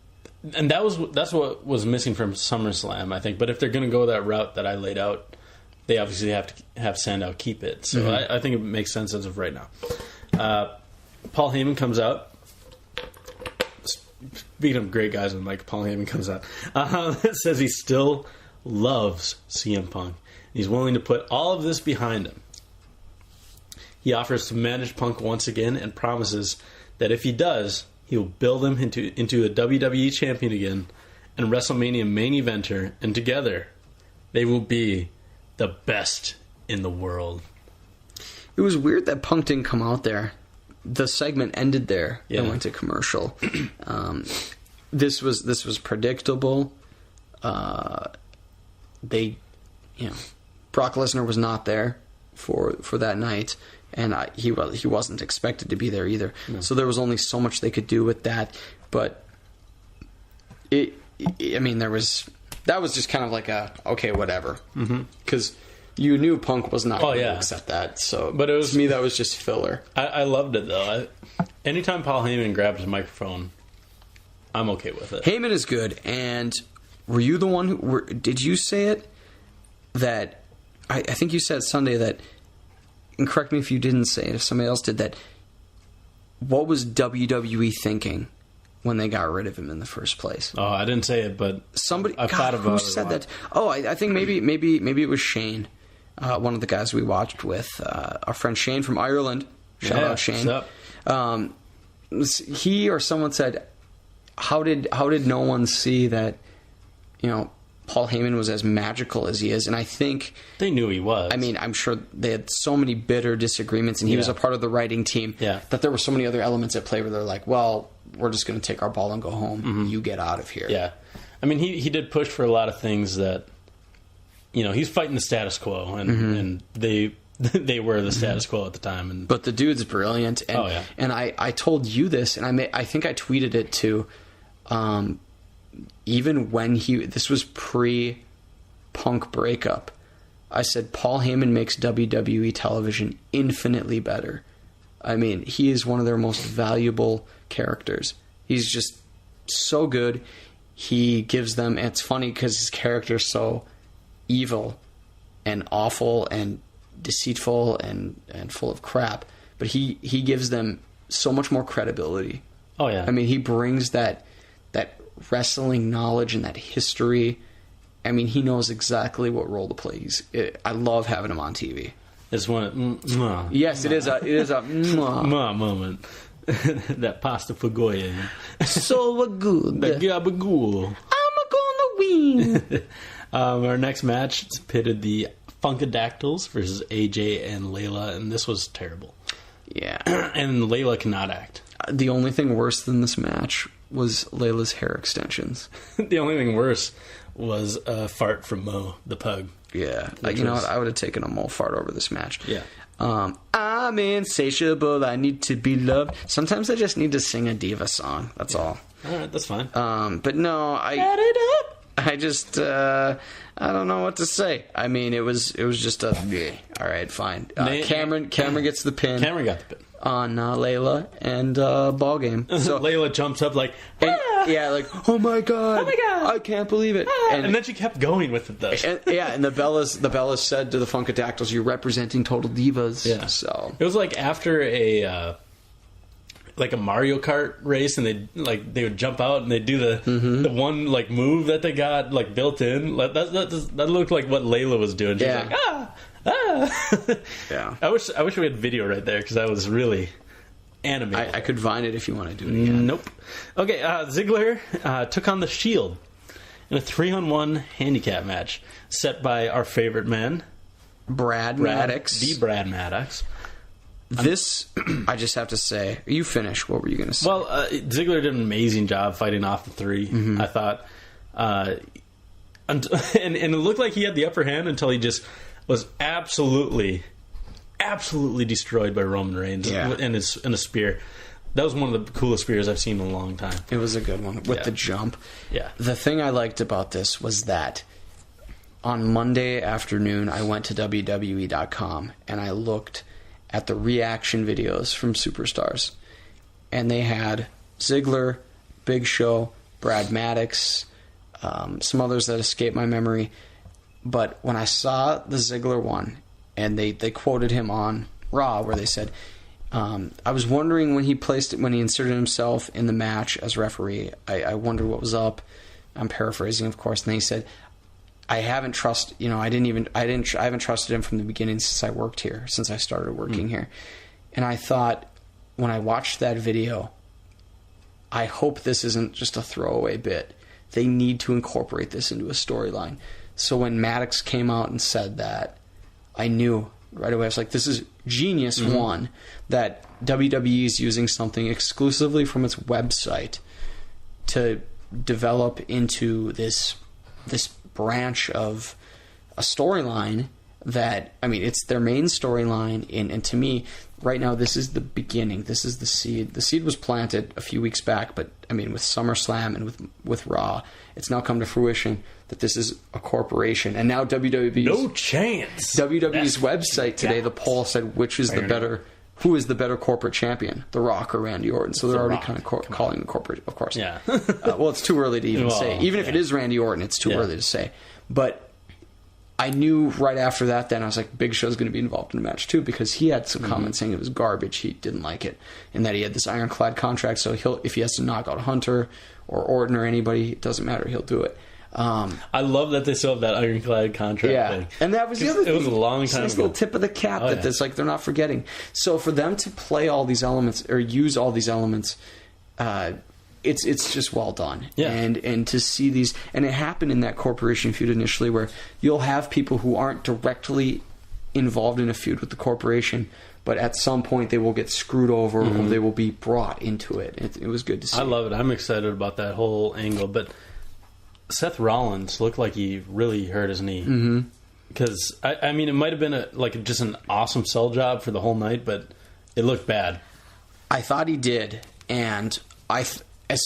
And that's what was missing from SummerSlam, I think. But if they're going to go that route that I laid out, they obviously have to have Sandow keep it. So I think it makes sense as of right now. Paul Heyman comes out. Speaking of great guys on the mic, Paul Heyman comes out. It says he still loves CM Punk. He's willing to put all of this behind him. He offers to manage Punk once again and promises that if he does, he will build him into a WWE champion again and WrestleMania main eventer, and together they will be the best in the world. It was weird that Punk didn't come out there. The segment ended there and went to commercial. This was predictable. Brock Lesnar was not there for that night. And he wasn't expected to be there either. No. So there was only so much they could do with that. But that was just kind of like okay, whatever. Because you knew Punk was not going to accept that. So, but to me, that was just filler. I loved it though. Anytime Paul Heyman grabbed his microphone, I'm okay with it. Heyman is good. And were you the one who did you say it? That I think you said Sunday that. And correct me if you didn't say it, if somebody else did that. What was WWE thinking when they got rid of him in the first place? Oh, I didn't say it, but somebody. I've thought about who it. Said that? Oh, I think maybe it was Shane, one of the guys we watched with, our friend Shane from Ireland. Shout out Shane. What's up? He or someone said, "How did no one see that? Paul Heyman was as magical as he is, and I think they knew he was. I mean, I'm sure they had so many bitter disagreements, and he was a part of the writing team. That there were so many other elements at play where they're like, well, we're just going to take our ball and go home. You get out of here. Yeah, I mean, he did push for a lot of things that, he's fighting the status quo, and they were the status quo at the time. But the dude's brilliant. And, and I told you this, and I think I tweeted it too. Even when this was pre-Punk breakup, I said Paul Heyman makes WWE television infinitely better. I mean, he is one of their most valuable characters. He's just so good. He gives them, and it's funny because his character's so evil and awful and deceitful and full of crap, but he gives them so much more credibility. Oh yeah. I mean, he brings that wrestling knowledge and that history. I mean, he knows exactly what role to play. I love having him on TV. It's one. Yes, it is a moment. That pasta for Goya. So good. The gabagool. I'm gonna win. Our next match pitted the Funkadactyls versus AJ and Layla, and this was terrible. Yeah. And Layla cannot act. The only thing worse than this match was Layla's hair extensions. The only thing worse was a fart from Mo, the pug. Yeah. You know what? I would have taken a Mo fart over this match. Yeah. I'm insatiable. I need to be loved. Sometimes I just need to sing a diva song. That's all. All right, that's fine. But no, Add it up. I just I don't know what to say. I mean, it was just a all right, fine. Cameron gets the pin. Cameron got the pin on Layla and ball game. So Layla jumps up like oh my god, I can't believe it. And then she kept going with it though. And the Bellas said to the Funkadactyls, "You're representing total divas." Yeah. So it was like after a Mario Kart race, and they would jump out and they do the one move that they got built in. That looked like what Layla was doing. She was like, yeah. I wish we had video right there because that was really animated. I could Vine it if you want to do it again. Nope. Okay, Ziggler took on the Shield in a 3-on-1 handicap match set by our favorite man, Brad Maddox. The Brad Maddox. This, I just have to say, you finish. What were you going to say? Well, Ziggler did an amazing job fighting off the three, I thought. And it looked like he had the upper hand until he just was absolutely destroyed by Roman Reigns in a spear. That was one of the coolest spears I've seen in a long time. It was a good one with the jump. Yeah. The thing I liked about this was that on Monday afternoon, I went to WWE.com and I looked at the reaction videos from Superstars. And they had Ziggler, Big Show, Brad Maddox, some others that escaped my memory. But when I saw the Ziggler one, and they quoted him on Raw, where they said, I was wondering when he inserted himself in the match as referee, I wondered what was up. I'm paraphrasing, of course. And then he said, I haven't trusted him from the beginning since I worked here, since I started working here. And I thought, when I watched that video, I hope this isn't just a throwaway bit. They need to incorporate this into a storyline. So when Maddox came out and said that, I knew right away. I was like, this is genius, one, that WWE is using something exclusively from its website to develop into this branch of a storyline that, I mean, it's their main storyline, and to me, right now, this is the beginning. This is the seed. The seed was planted a few weeks back, but, I mean, with SummerSlam and with Raw, it's now come to fruition that this is a corporation. And now WWE's... No chance! WWE's website today, the poll said, who is the better corporate champion, The Rock or Randy Orton? So they're already kind of calling the corporate, of course. Yeah. Well, it's too early to even say. Even if it is Randy Orton, it's too early to say. But I knew right after that, then I was like, Big Show's going to be involved in the match too, because he had some comments saying it was garbage. He didn't like it, and that he had this ironclad contract. So if he has to knock out Hunter or Orton or anybody, it doesn't matter. He'll do it. I love that they still have that ironclad contract thing. And that was the other thing. It was a long time nice ago. Little tip of the cap that's like they're not forgetting. So for them to play all these elements or use all these elements, it's just well done. Yeah. And to see these, and it happened in that corporation feud initially, where you'll have people who aren't directly involved in a feud with the corporation, but at some point they will get screwed over or they will be brought into it. It was good to see. I love it. I'm excited about that whole angle. But Seth Rollins looked like he really hurt his knee. Because, I mean, it might have been just an awesome sell job for the whole night, but it looked bad. I thought he did, and as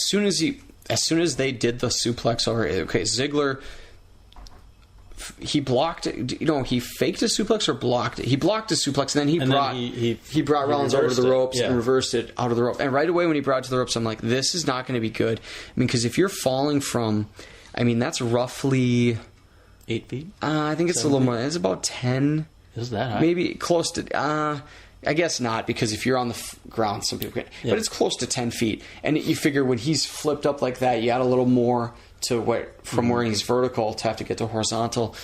soon as they did the suplex over, okay, Ziggler, he blocked it. He faked a suplex or blocked it. He blocked a suplex, and then he brought Rollins over to the ropes and reversed it out of the rope. And right away when he brought it to the ropes, I'm like, this is not going to be good. I mean, because if you're falling from, I mean, that's roughly 8 feet. I think it's a little more. It's about 10. Is that high? Maybe close to. I guess not, because if you're on the ground, some people can. Yeah. But it's close to 10 feet. And you figure when he's flipped up like that, you add a little more to from where he's vertical to have to get to horizontal.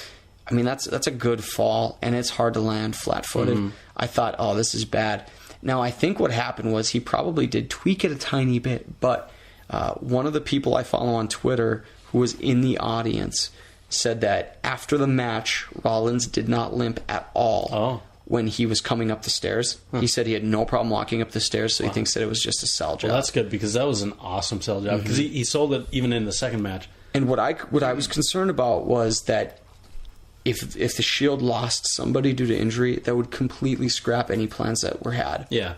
I mean, that's a good fall, and it's hard to land flat-footed. I thought, oh, this is bad. Now, I think what happened was he probably did tweak it a tiny bit, but one of the people I follow on Twitter who was in the audience said that after the match, Rollins did not limp at all when he was coming up the stairs. He said he had no problem walking up the stairs, so he thinks that it was just a sell job. Well, that's good, because that was an awesome sell job, because he sold it even in the second match. And what I was concerned about was that if the Shield lost somebody due to injury, that would completely scrap any plans that were had. Yeah.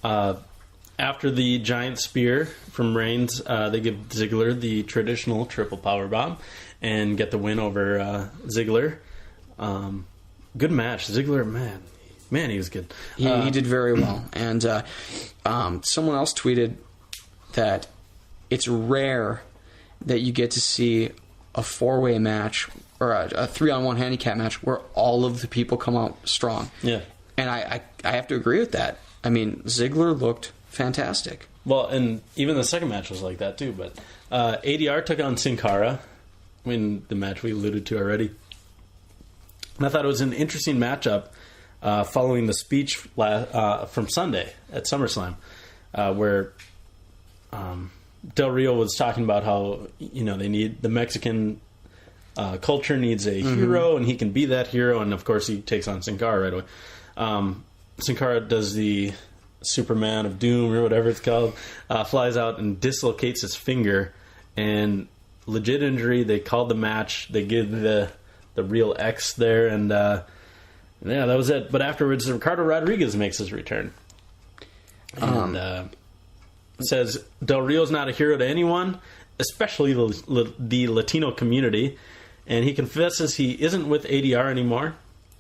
After the giant spear from Reigns, they give Ziggler the traditional triple powerbomb and get the win over Ziggler. Good match. Ziggler, man, he was good. He did very well. And someone else tweeted that it's rare that you get to see a 4-way match or a 3-on-1 handicap match where all of the people come out strong. Yeah. And I have to agree with that. I mean, Ziggler looked fantastic. Well, and even the second match was like that too. But ADR took on Sin Cara in the match we alluded to already. And I thought it was an interesting matchup following the speech from Sunday at SummerSlam, where Del Rio was talking about how they need the Mexican culture needs a hero, and he can be that hero. And of course, he takes on Sin Cara right away. Sin Cara does the Superman of Doom or whatever it's called, flies out and dislocates his finger, and legit injury. They called the match. They give the real X there, and that was it. But afterwards, Ricardo Rodriguez makes his return and says Del Rio's not a hero to anyone, especially the Latino community, and he confesses he isn't with ADR anymore,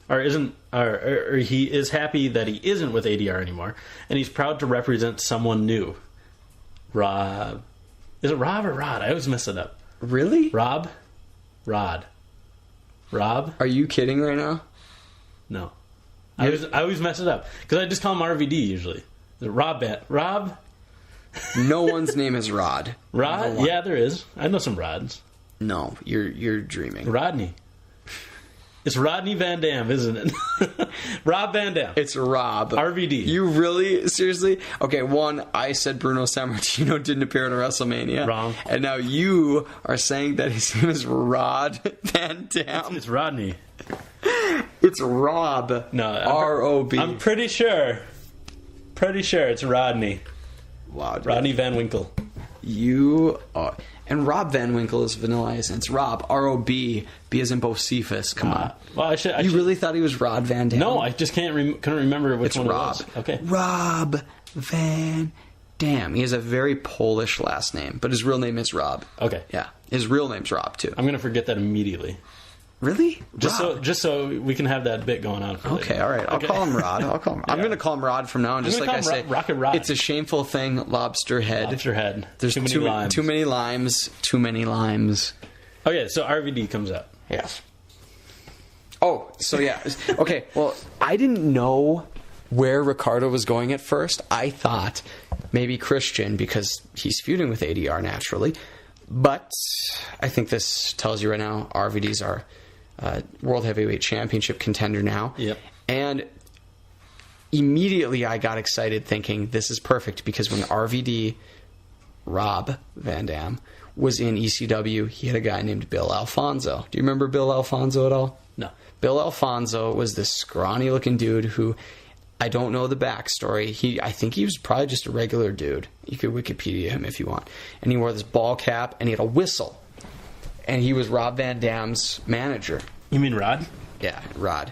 or he is happy that he isn't with ADR anymore, and he's proud to represent someone new. Rob, is it Rob or Rod? I always mess it up. Really? Rob? Rob? Are you kidding right now? No. I always mess it up. Because I just call him RVD usually. Is it Rob? No one's name is Rod. Rod? No, yeah, there is. I know some Rods. No, you're dreaming. Rodney. It's Rodney Van Dam, isn't it? Rob Van Dam. It's Rob. RVD. You really? Seriously? Okay, one, I said Bruno Sammartino didn't appear in WrestleMania. Wrong. And now you are saying that his name is Rod Van Dam. It's Rodney. It's Rob. No. R-O-B. I'm pretty sure it's Rodney. Wow. Dude. Rodney Van Winkle. You are... And Rob Van Winkle is Vanilla Ice. It's Rob, R-O-B, B as in Bocephus. Come on. Well, I should. You really thought he was Rod Van Dam? No, I just couldn't remember which one Rob. it was. Okay. Rob Van Dam. He has a very Polish last name, but his real name is Rob. Okay. Yeah. His real name's Rob, too. I'm going to forget that immediately. Really? Just so we can have that bit going on. Okay, all right. I'll call him Rod. Yeah. I'm going to call him Rod from now on. Just like I say, Rocket Rod. It's a shameful thing. Lobster head. There's too many limes. Too many limes. Okay, so RVD comes out. Yes. Oh, so yeah. Okay, well, I didn't know where Ricardo was going at first. I thought maybe Christian, because he's feuding with ADR naturally. But I think this tells you right now, RVD's our World Heavyweight Championship contender now. Yep. And immediately I got excited thinking this is perfect, because when RVD Rob Van Dam, was in ECW. He had a guy named Bill Alfonso. Do you remember Bill Alfonso at all? No. Bill Alfonso was this scrawny-looking dude who, I don't know the backstory. I think he was probably just a regular dude. You could Wikipedia him if you want. And he wore this ball cap, and he had a whistle. And he was Rob Van Dam's manager. You mean Rod? Yeah, Rod.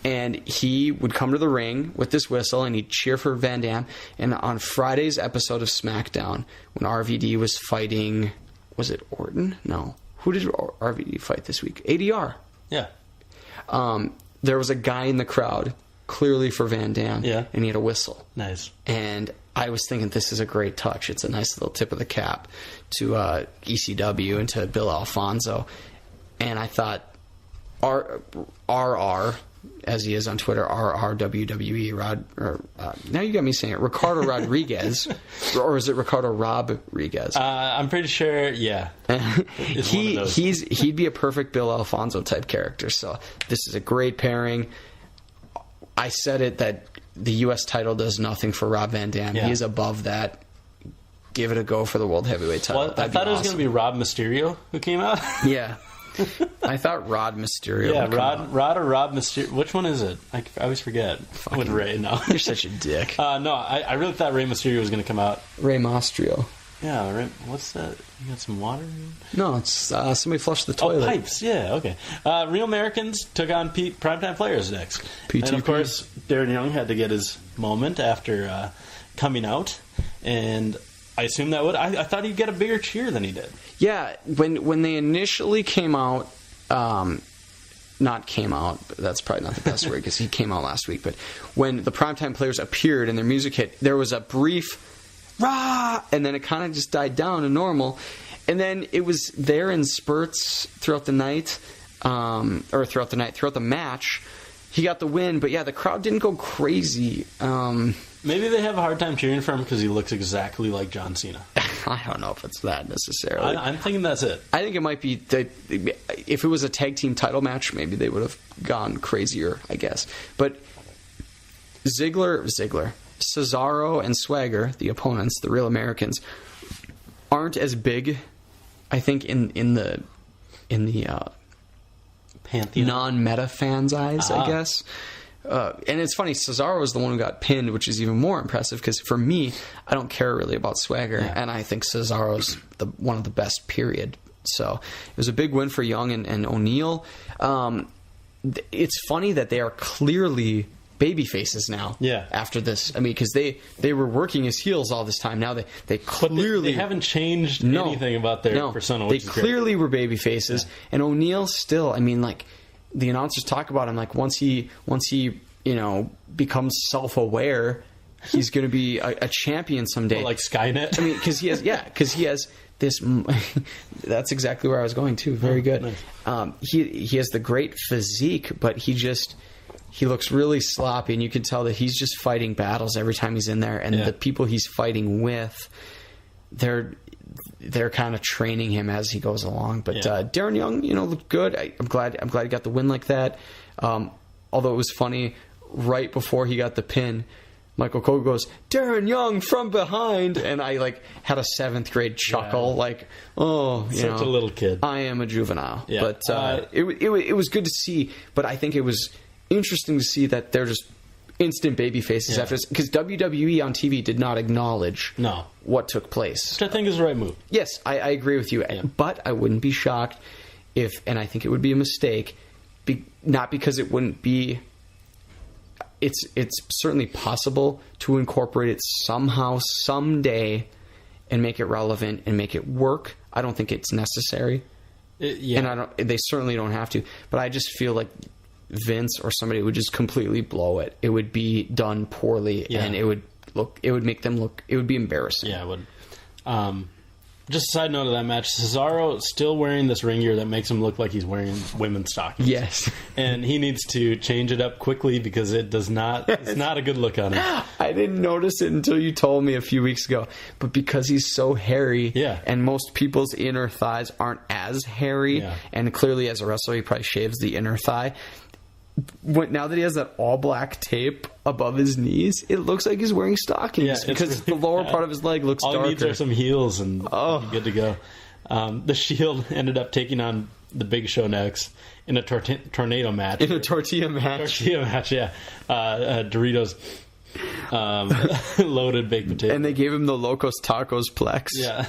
And he would come to the ring with this whistle, and he'd cheer for Van Dam. And on Friday's episode of SmackDown, when RVD was fighting... Was it Orton? No. Who did RVD fight this week? ADR. Yeah. There was a guy in the crowd, clearly for Van Dam, yeah, and he had a whistle. Nice. And I was thinking, this is a great touch. It's a nice little tip of the cap to ECW and to Bill Alfonso. And I thought, RR, as he is on Twitter, RRWWE, now you got me saying it, Ricardo Rodriguez, or is it Ricardo Rodriguez? I'm pretty sure, yeah. He'd be a perfect Bill Alfonso type character, so this is a great pairing. I said it that the U.S. title does nothing for Rob Van Dam. Yeah. He is above that. Give it a go for the World Heavyweight title. Well, I thought it was going to be Rob Mysterio who came out. Yeah. I thought Rod Mysterio. Yeah, Rod or Rob Mysterio. Which one is it? I always forget. With Ray, no. You're such a dick. No, I really thought Rey Mysterio was going to come out. Rey Mysterio. Yeah, Ray, what's that? You got some water? No, it's somebody flushed the toilet. Oh, pipes, yeah, okay. Real Americans took on Primetime Players next. PTP. And, of course, Darren Young had to get his moment after coming out. And I assume that would... I thought he'd get a bigger cheer than he did. Yeah, when they initially came out... not came out, but that's probably not the best word because he came out last week, but when the Primetime Players appeared and their music hit, there was a brief rah, and then it kind of just died down to normal, and then it was there in spurts throughout the night, throughout the match. He got the win, but yeah, the crowd didn't go crazy. Maybe they have a hard time cheering for him because he looks exactly like John Cena. I don't know if it's that necessarily. I'm thinking that's it. I think it might be that if it was a tag team title match, maybe they would have gone crazier, I guess. But Ziggler, Cesaro, and Swagger, the opponents, the Real Americans, aren't as big, I think, in the Pantheon, non-meta fans' eyes, I guess. And it's funny, Cesaro was the one who got pinned, which is even more impressive because for me, I don't care really about Swagger, and I think Cesaro's one of the best, period. So it was a big win for Young and O'Neal. It's funny that they are clearly baby faces now. Yeah. After this, I mean, because they were working as heels all this time. Now they clearly they haven't changed anything about their persona. They clearly were baby faces, and O'Neal still. I mean, like the announcers talk about him, like once he becomes self-aware, he's going to be a champion someday. Well, like Skynet. I mean, because he has this. That's exactly where I was going too. Very good. Nice. He has the great physique, but he looks really sloppy, and you can tell that he's just fighting battles every time he's in there. And the people he's fighting with, they're kind of training him as he goes along. But Darren Young, looked good. I'm glad he got the win like that. Although it was funny, right before he got the pin, Michael Cole goes, "Darren Young from behind," and I had a 7th grade chuckle, such a little kid. I am a juvenile. Yeah. But it was good to see. But I think it was interesting to see that they're just instant baby faces after this, because WWE on TV did not acknowledge what took place. Which I think is the right move. Yes, I agree with you. But I wouldn't be shocked if, and I think it would be a mistake, not because it wouldn't be. It's certainly possible to incorporate it somehow, someday, and make it relevant and make it work. I don't think it's necessary, and they certainly don't have to. But I just feel like Vince or somebody would just completely blow it. It would be done poorly, and it would make them look. It would be embarrassing. Yeah, it would. Just a side note of that match, Cesaro still wearing this ring gear that makes him look like he's wearing women's stockings. Yes. And he needs to change it up quickly because it does not. It's not a good look on him. I didn't notice it until you told me a few weeks ago. But because he's so hairy, and most people's inner thighs aren't as hairy, and clearly as a wrestler he probably shaves the inner thigh. Now that he has that all black tape above his knees, it looks like he's wearing stockings because really the lower bad. part of his leg looks darker. All he needs are some heels and he's good to go. The Shield ended up taking on the Big Show next in a tornado match. In a tortilla match. Tortilla match, yeah. Doritos loaded baked potato. And they gave him the Locos Tacos Plex. Yeah.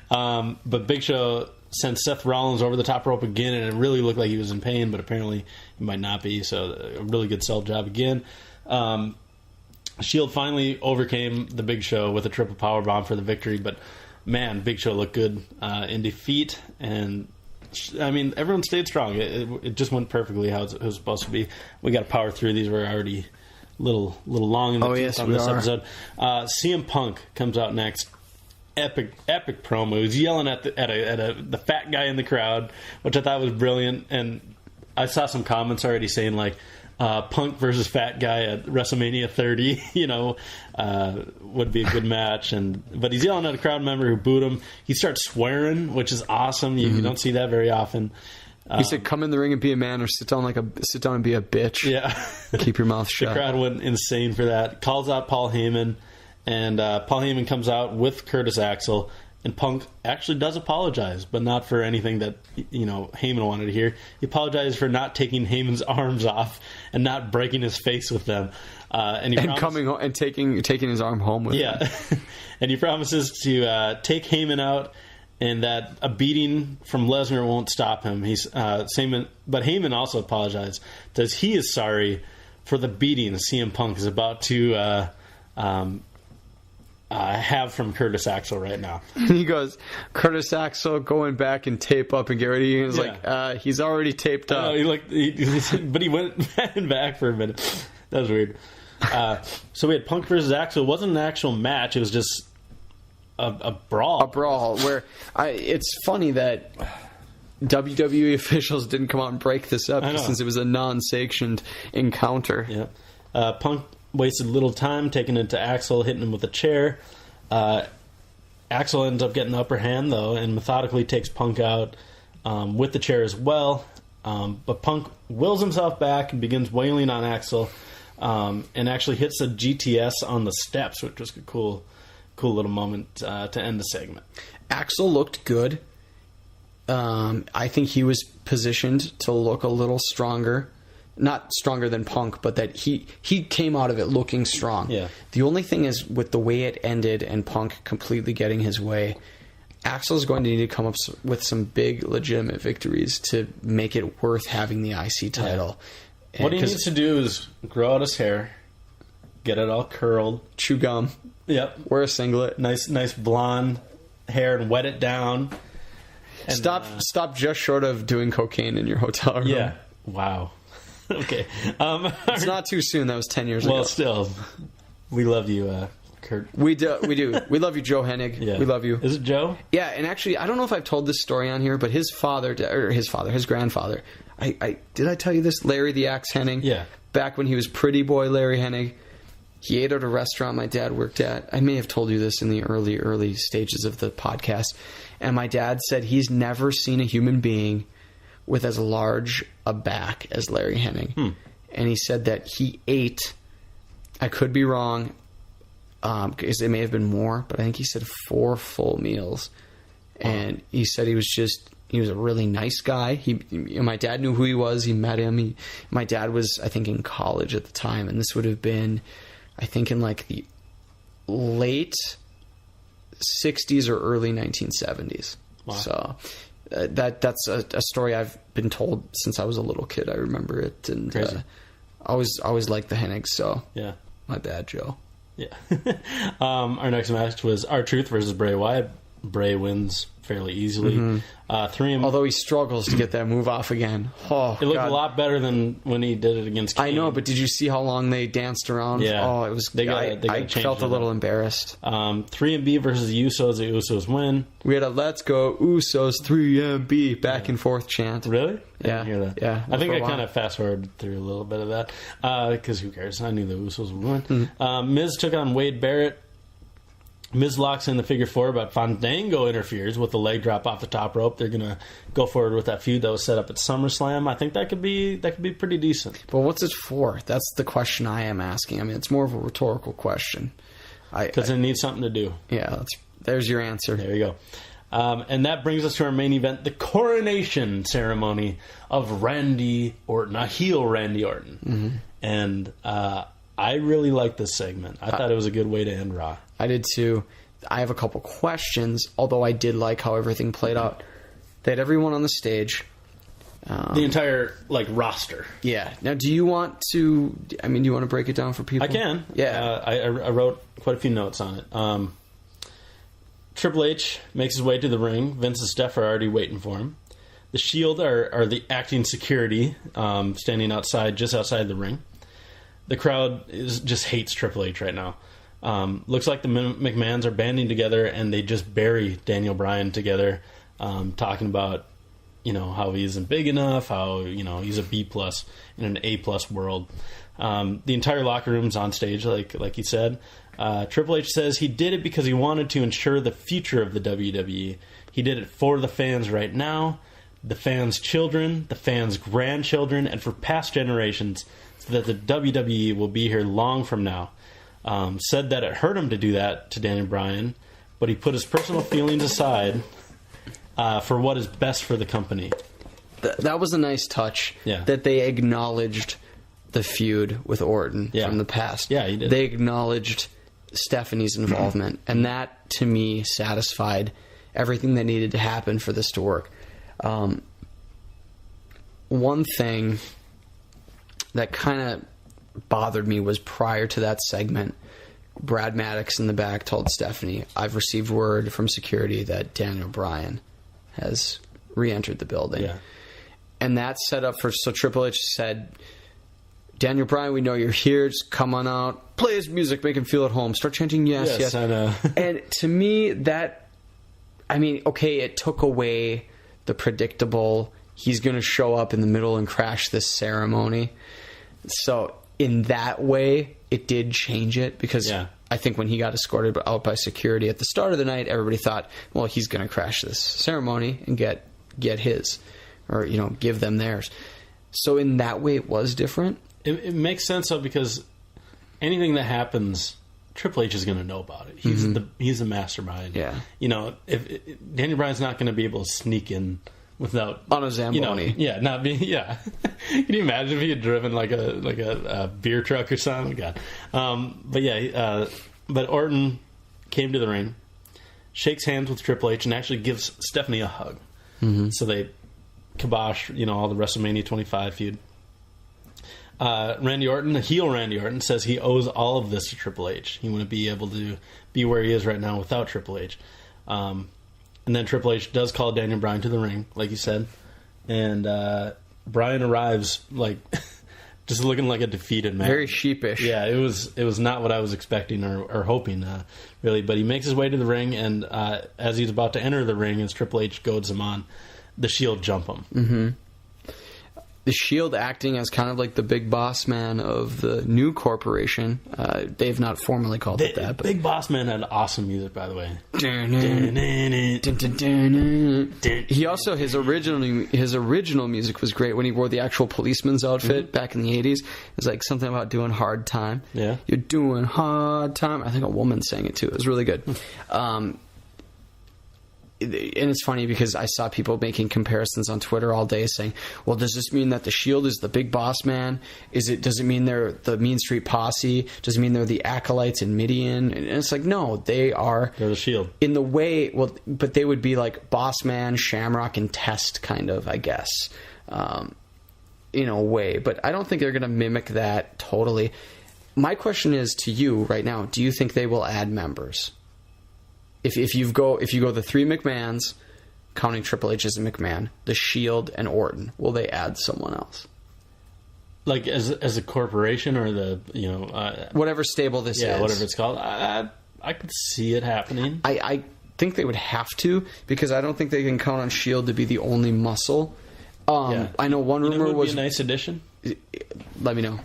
But Big Show sent Seth Rollins over the top rope again, and it really looked like he was in pain, but apparently he might not be, so a really good sell job again. Shield finally overcame the Big Show with a triple powerbomb for the victory, but man, Big Show looked good in defeat, and I mean, everyone stayed strong. It just went perfectly how it was supposed to be. We got to power through these. We're already a little long in the tooth on this episode. CM Punk comes out next. Epic promo. He's yelling at the fat guy in the crowd, which I thought was brilliant. And I saw some comments already saying like Punk versus fat guy at WrestleMania 30, would be a good match. But he's yelling at a crowd member who booed him. He starts swearing, which is awesome. You don't see that very often. He said, "Come in the ring and be a man, or sit down and be a bitch." Yeah, keep your mouth shut. The crowd went insane for that. Calls out Paul Heyman. And Paul Heyman comes out with Curtis Axel, and Punk actually does apologize, but not for anything that Heyman wanted to hear. He apologized for not taking Heyman's arms off and not breaking his face with them, and coming home and taking his arm home with him. And he promises to take Heyman out, and that a beating from Lesnar won't stop him. But Heyman also apologized, says he is sorry for the beating CM Punk is about to have from Curtis Axel right now. He goes, Curtis Axel going back and tape up and get ready. He was like, he's already taped up. But he went back for a minute. That was weird. So we had Punk versus Axel. It wasn't an actual match. It was just a brawl. A brawl where it's funny that WWE officials didn't come out and break this up since it was a non-sanctioned encounter. Yeah. Punk wasted little time taking it to Axel, hitting him with a chair. Axel ends up getting the upper hand, though, and methodically takes Punk out with the chair as well. But Punk wills himself back and begins wailing on Axel, and actually hits a GTS on the steps, which was a cool little moment to end the segment. Axel looked good. I think he was positioned to look a little stronger. Not stronger than Punk, but that he came out of it looking strong. Yeah. The only thing is, with the way it ended and Punk completely getting his way, Axel's going to need to come up with some big, legitimate victories to make it worth having the IC title. Yeah. What he needs to do is grow out his hair, get it all curled, chew gum. Yep. Wear a singlet. Nice blonde hair, and wet it down. And, stop just short of doing cocaine in your hotel room. Yeah. Wow. Okay. It's not too soon. That was 10 years ago. Well, still, we love you, Kurt. We do. We love you, Joe Hennig. Yeah. We love you. Is it Joe? Yeah, and actually, I don't know if I've told this story on here, but his grandfather. Did I tell you this? Larry the Axe Hennig. Yeah. Back when he was Pretty Boy Larry Hennig, he ate at a restaurant my dad worked at. I may have told you this in the early stages of the podcast. And my dad said he's never seen a human being with as large a back as Larry Hennig. And he said that he ate, I could be wrong, because it may have been more, but I think he said 4 full meals. And he said he was a really nice guy. My dad knew who he was. He met him. My dad was, I think, in college at the time. And this would have been, I think, in like the late 60s or early 1970s. Wow. So that's a story I've been told since I was a little kid. I remember it, and always liked the Hennigs. So yeah, my bad, Joe. Yeah. Our next match was R-Truth versus Bray Wyatt. Bray wins fairly easily. Although he struggles to get that move off again. Oh, it looked a lot better than when he did it against Kane. I know, but did you see how long they danced around? Yeah. Oh, it was. I felt a little embarrassed. 3MB versus the Usos. The Usos win. We had a "Let's Go Usos 3MB" back and forth chant. Really? Yeah. I didn't hear that. Yeah. I think I kind of fast forwarded through a little bit of that because who cares? I knew the Usos would win. Miz took on Wade Barrett. Miz locks in the figure 4, but Fandango interferes with the leg drop off the top rope. They're going to go forward with that feud that was set up at SummerSlam. I think that could be pretty decent. But what's it for? That's the question I am asking. I mean, it's more of a rhetorical question. Because it needs something to do. Yeah, there's your answer. There you go. And that brings us to our main event, the coronation ceremony of Randy Orton, a heel Randy Orton. Mm-hmm. And I really liked this segment. I thought it was a good way to end Raw. I did too. I have a couple questions, although I did like how everything played out. They had everyone on the stage. The entire, roster. Yeah. Now, do you want to break it down for people? I can. Yeah. I wrote quite a few notes on it. Triple H makes his way to the ring. Vince and Steph are already waiting for him. The Shield are the acting security, standing just outside the ring. The crowd just hates Triple H right now. Looks like the McMahons are banding together, and they just bury Daniel Bryan together, talking about how he isn't big enough, how he's a B+ in an A+ world. The entire locker room's on stage, like he said. Triple H says he did it because he wanted to ensure the future of the WWE. He did it for the fans right now, the fans' children, the fans' grandchildren, and for past generations, so that the WWE will be here long from now. Said that it hurt him to do that to Daniel Bryan, but he put his personal feelings aside for what is best for the company. That was a nice touch. Yeah. That they acknowledged the feud with Orton from the past. Yeah, he did. They acknowledged Stephanie's involvement, and that, to me, satisfied everything that needed to happen for this to work. One thing that kind of bothered me was prior to that segment, Brad Maddox in the back told Stephanie, "I've received word from security that Daniel Bryan has re-entered the building." Yeah. And that set up so Triple H said, "Daniel Bryan, we know you're here. Just come on out. Play his music. Make him feel at home. Start chanting yes, yes." I know. And to me, it took away the predictable, he's going to show up in the middle and crash this ceremony. So in that way, it did change it, because I think when he got escorted out by security at the start of the night, everybody thought, well, he's going to crash this ceremony and get his, or give them theirs. So in that way, it was different. It makes sense though, because anything that happens, Triple H is going to know about it. He's the mastermind. Yeah. If Daniel Bryan's not going to be able to sneak in without on a Zamboni. Not being. Yeah. Can you imagine if he had driven like a beer truck or something? God. But Orton came to the ring, shakes hands with Triple H, and actually gives Stephanie a hug. Mm-hmm. So they kibosh, all the WrestleMania 25 feud. Randy Orton, the heel Randy Orton, says he owes all of this to Triple H. He wouldn't be able to be where he is right now without Triple H. And then Triple H does call Daniel Bryan to the ring, like you said. And Bryan arrives just looking like a defeated man. Very sheepish. Yeah, it was not what I was expecting or hoping, really. But he makes his way to the ring, and as he's about to enter the ring, as Triple H goads him on, the Shield jump him. Mm-hmm. The Shield acting as kind of like the big boss man of the new corporation. They've not formally called it that. But Big Boss Man had awesome music, by the way. He also, his original music was great when he wore the actual policeman's outfit back in the 80s. It was like something about doing hard time. Yeah. You're doing hard time. I think a woman sang it too. It was really good. And it's funny because I saw people making comparisons on Twitter all day saying, well, does this mean that the Shield is the big boss man? Does it mean they're the Mean Street Posse? Does it mean they're the Acolytes in Midian? And it's like, no, they're the Shield. In the way, but they would be like Boss Man, Shamrock, and Test kind of, I guess, in a way. But I don't think they're going to mimic that totally. My question is to you right now, do you think they will add members? If you go the three McMahons, counting Triple H as a McMahon, the Shield, and Orton, will they add someone else? Like as a corporation, or the whatever stable this is, whatever it's called. I could see it happening. I think they would have to, because I don't think they can count on Shield to be the only muscle. I know one rumor would was be a nice addition. Let me know.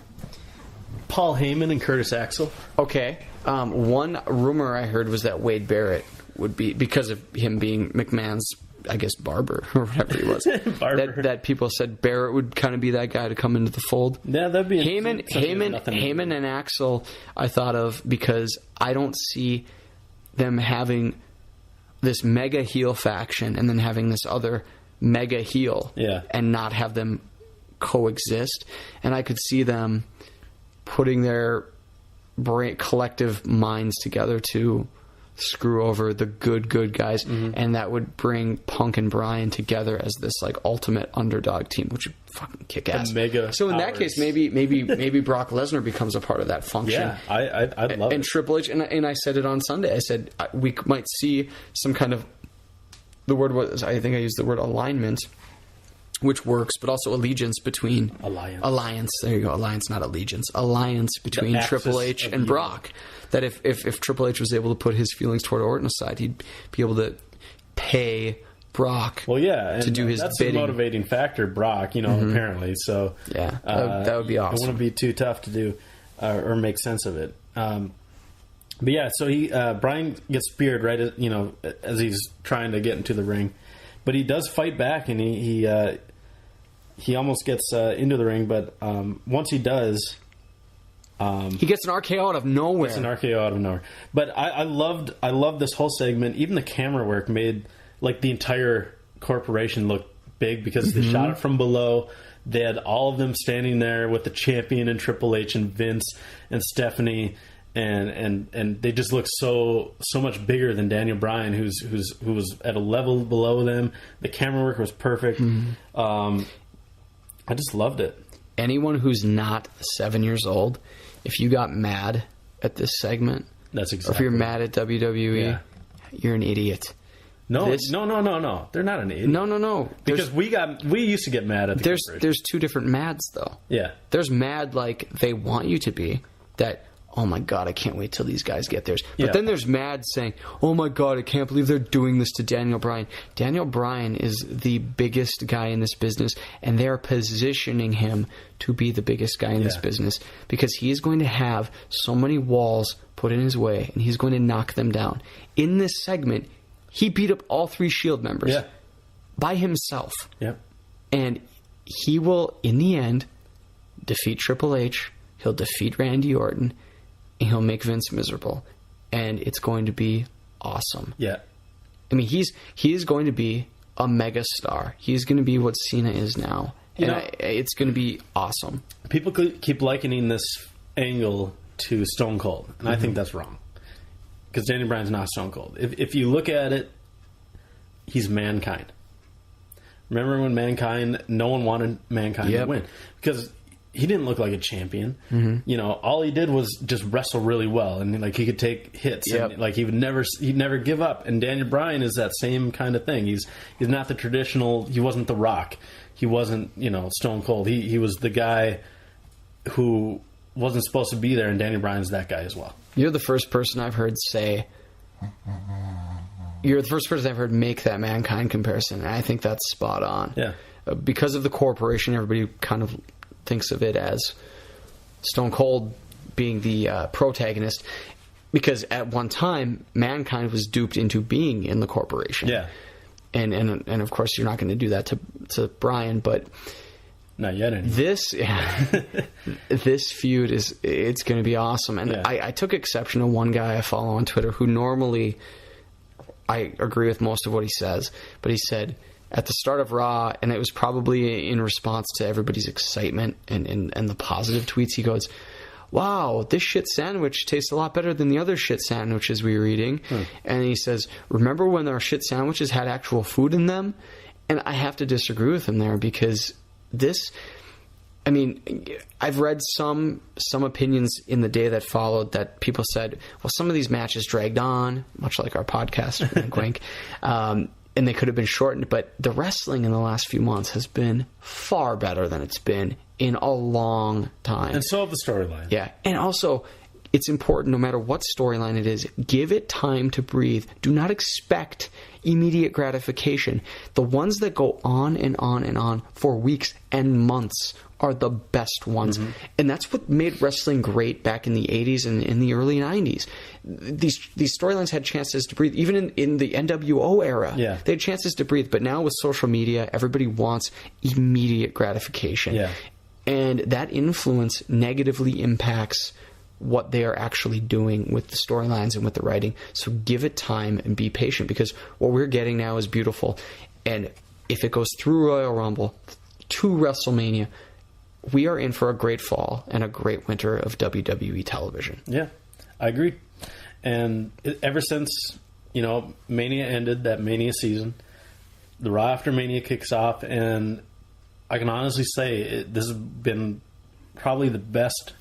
Paul Heyman and Curtis Axel. Okay. One rumor I heard was that Wade Barrett would be, because of him being McMahon's, I guess, barber or whatever he was. that people said Barrett would kind of be that guy to come into the fold. Yeah, that'd be Heyman and Axel I thought of because I don't see them having this mega heel faction and then having this other mega heel and not have them coexist. And I could see them putting their collective minds together to screw over the good guys, and that would bring Punk and Bryan together as this like ultimate underdog team, which would fucking kick ass. So in that case, maybe Brock Lesnar becomes a part of that function. Yeah, I'd love it. And Triple H, and I said it on Sunday. I said we might see some kind of, the word was, I think I used the word alignment, which works, but also allegiance between... Alliance. There you go. Alliance, not allegiance. Alliance between Triple H and Brock. That if Triple H was able to put his feelings toward Orton aside, he'd be able to pay Brock to do his that's bidding. That's a motivating factor, Brock, apparently. So yeah, that would be awesome. It wouldn't be too tough to do or make sense of it. But yeah, so Bryan gets speared right as he's trying to get into the ring. But he does fight back, and he almost gets into the ring. But once he does, he gets an RKO out of nowhere. But I loved this whole segment. Even the camera work made like the entire corporation look big because they shot it from below. They had all of them standing there with the champion and Triple H and Vince and Stephanie. And they just look so much bigger than Daniel Bryan, who was at a level below them. The camera work was perfect. I just loved it. Anyone who's not 7 years old, if you got mad at this segment, that's exactly. Or if you're mad at WWE, you're an idiot. No. They're not an idiot. No. Because we used to get mad at the There's two different mads though. Yeah. There's mad like they want you to be that. Oh my God, I can't wait till these guys get theirs. But then there's mad saying, oh my God, I can't believe they're doing this to Daniel Bryan. Daniel Bryan is the biggest guy in this business, and they're positioning him to be the biggest guy in this business because he is going to have so many walls put in his way, and he's going to knock them down. In this segment, he beat up all 3 Shield members by himself. Yep. And he will, in the end, defeat Triple H. He'll defeat Randy Orton. And he'll make Vince miserable, and it's going to be awesome. Yeah, I mean he is going to be a mega star. He's going to be what Cena is now, it's going to be awesome. People keep likening this angle to Stone Cold, and I think that's wrong because Daniel Bryan's not Stone Cold. If you look at it, he's Mankind. Remember when no one wanted Mankind to win because he didn't look like a champion. All he did was just wrestle really well, and like he could take hits, and like he'd never give up. And Daniel Bryan is that same kind of thing. He's not the traditional. He wasn't The Rock. He wasn't Stone Cold. He was the guy who wasn't supposed to be there, and Daniel Bryan's that guy as well. You're the first person I've heard make that Mankind comparison, and I think that's spot on. Yeah, because of the corporation, everybody kind of thinks of it as Stone Cold being the protagonist, because at one time Mankind was duped into being in the corporation. Yeah, and of course you're not going to do that to Bryan, but not yet. Anyway. This feud it's going to be awesome, and I took exception to one guy I follow on Twitter who normally I agree with most of what he says, but he said at the start of Raw, and it was probably in response to everybody's excitement and the positive tweets, he goes, wow, this shit sandwich tastes a lot better than the other shit sandwiches we were eating. And he says, remember when our shit sandwiches had actual food in them? And I have to disagree with him there because I've read some opinions in the day that followed that people said, well, some of these matches dragged on, much like our podcast, wink, wink. And they could have been shortened, but the wrestling in the last few months has been far better than it's been in a long time. And so have the storyline. Yeah. And also, it's important, no matter what storyline it is, give it time to breathe. Do not expect immediate gratification. The ones that go on and on and on for weeks and months are the best ones. Mm-hmm. And that's what made wrestling great back in the 80s and in the early 90s. These storylines had chances to breathe. Even in the NWO era, they had chances to breathe. But now with social media, everybody wants immediate gratification. Yeah. And that influence negatively impacts what they are actually doing with the storylines and with the writing. So give it time and be patient, because what we're getting now is beautiful. And if it goes through Royal Rumble to WrestleMania, we are in for a great fall and a great winter of WWE television. Yeah, I agree. And ever since, Mania ended, that Mania season, the Raw after Mania kicks off, and I can honestly say this has been probably the best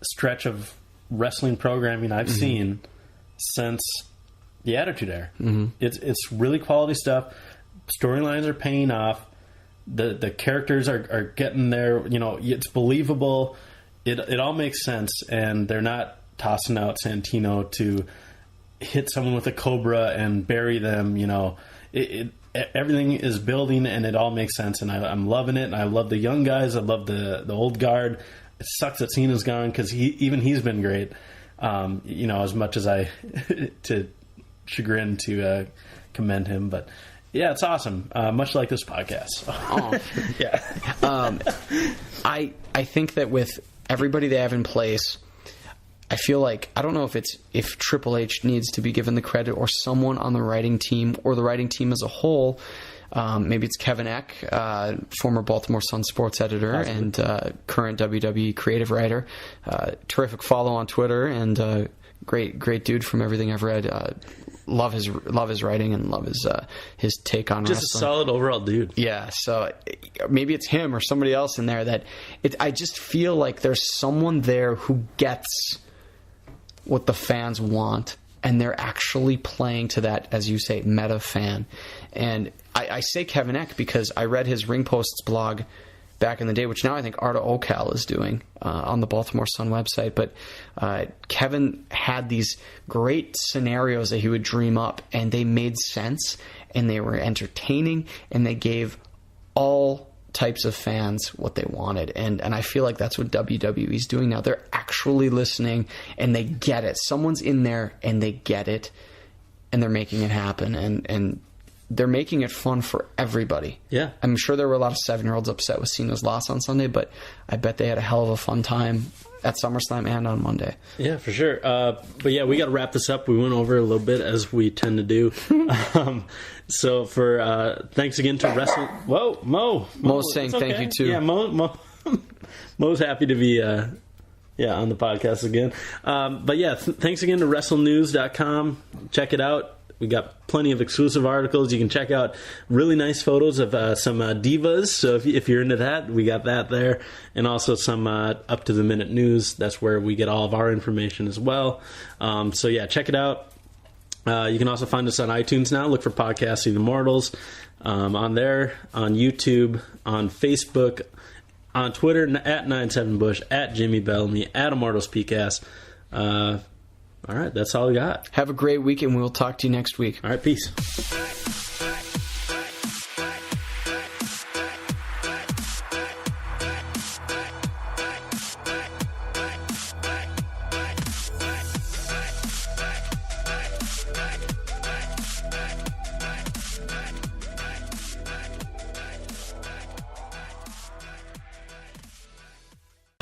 stretch of wrestling programming I've seen since the Attitude Era. Mm-hmm. It's really quality stuff. Storylines are paying off. The characters are getting there. It's believable. It all makes sense, and they're not tossing out Santino to hit someone with a cobra and bury them. Everything is building, and it all makes sense, and I'm loving it. And I love the young guys. I love the old guard. It sucks that Cena's gone, because he's been great. As much as I to chagrin to commend him, but yeah, it's awesome. Much like this podcast. Oh. Yeah. I think that with everybody they have in place, I feel like, I don't know if Triple H needs to be given the credit, or someone on the writing team, or the writing team as a whole. Maybe it's Kevin Eck, former Baltimore Sun sports editor and current WWE creative writer. Terrific follow on Twitter, and great dude from everything I've read. Love his writing and love his take on just wrestling. A solid overall dude. Yeah, so maybe it's him or somebody else in there I just feel like there's someone there who gets what the fans want, and they're actually playing to that, as you say, meta fan. And I say Kevin Eck because I read his Ring Posts blog back in the day, which now I think Arta Ocal is doing on the Baltimore Sun website. But Kevin had these great scenarios that he would dream up, and they made sense, and they were entertaining, and they gave all types of fans what they wanted. And I feel like that's what WWE's doing now. They're actually listening, and they get it. Someone's in there, and they get it, and they're making it happen. And they're making it fun for everybody. Yeah. I'm sure there were a lot of 7-year-olds upset with Cena's loss on Sunday, but I bet they had a hell of a fun time at SummerSlam and on Monday. Yeah, for sure. But yeah, we got to wrap this up. We went over a little bit, as we tend to do. So for thanks again to Wrestle. Whoa, Mo's saying thank you too. Yeah, Mo's happy to be on the podcast again. But yeah, thanks again to WrestleNews.com. Check it out. We got plenty of exclusive articles. You can check out really nice photos of some divas. So if you're into that, we got that there. And also some up-to-the-minute news. That's where we get all of our information as well. So yeah, check it out. You can also find us on iTunes now. Look for Podcasting Immortals on there, on YouTube, on Facebook, on Twitter, at 97Bush, at Jimmy Bellamy, at ImmortalsPcast. All right, that's all we got. Have a great week, and we'll talk to you next week. All right, peace.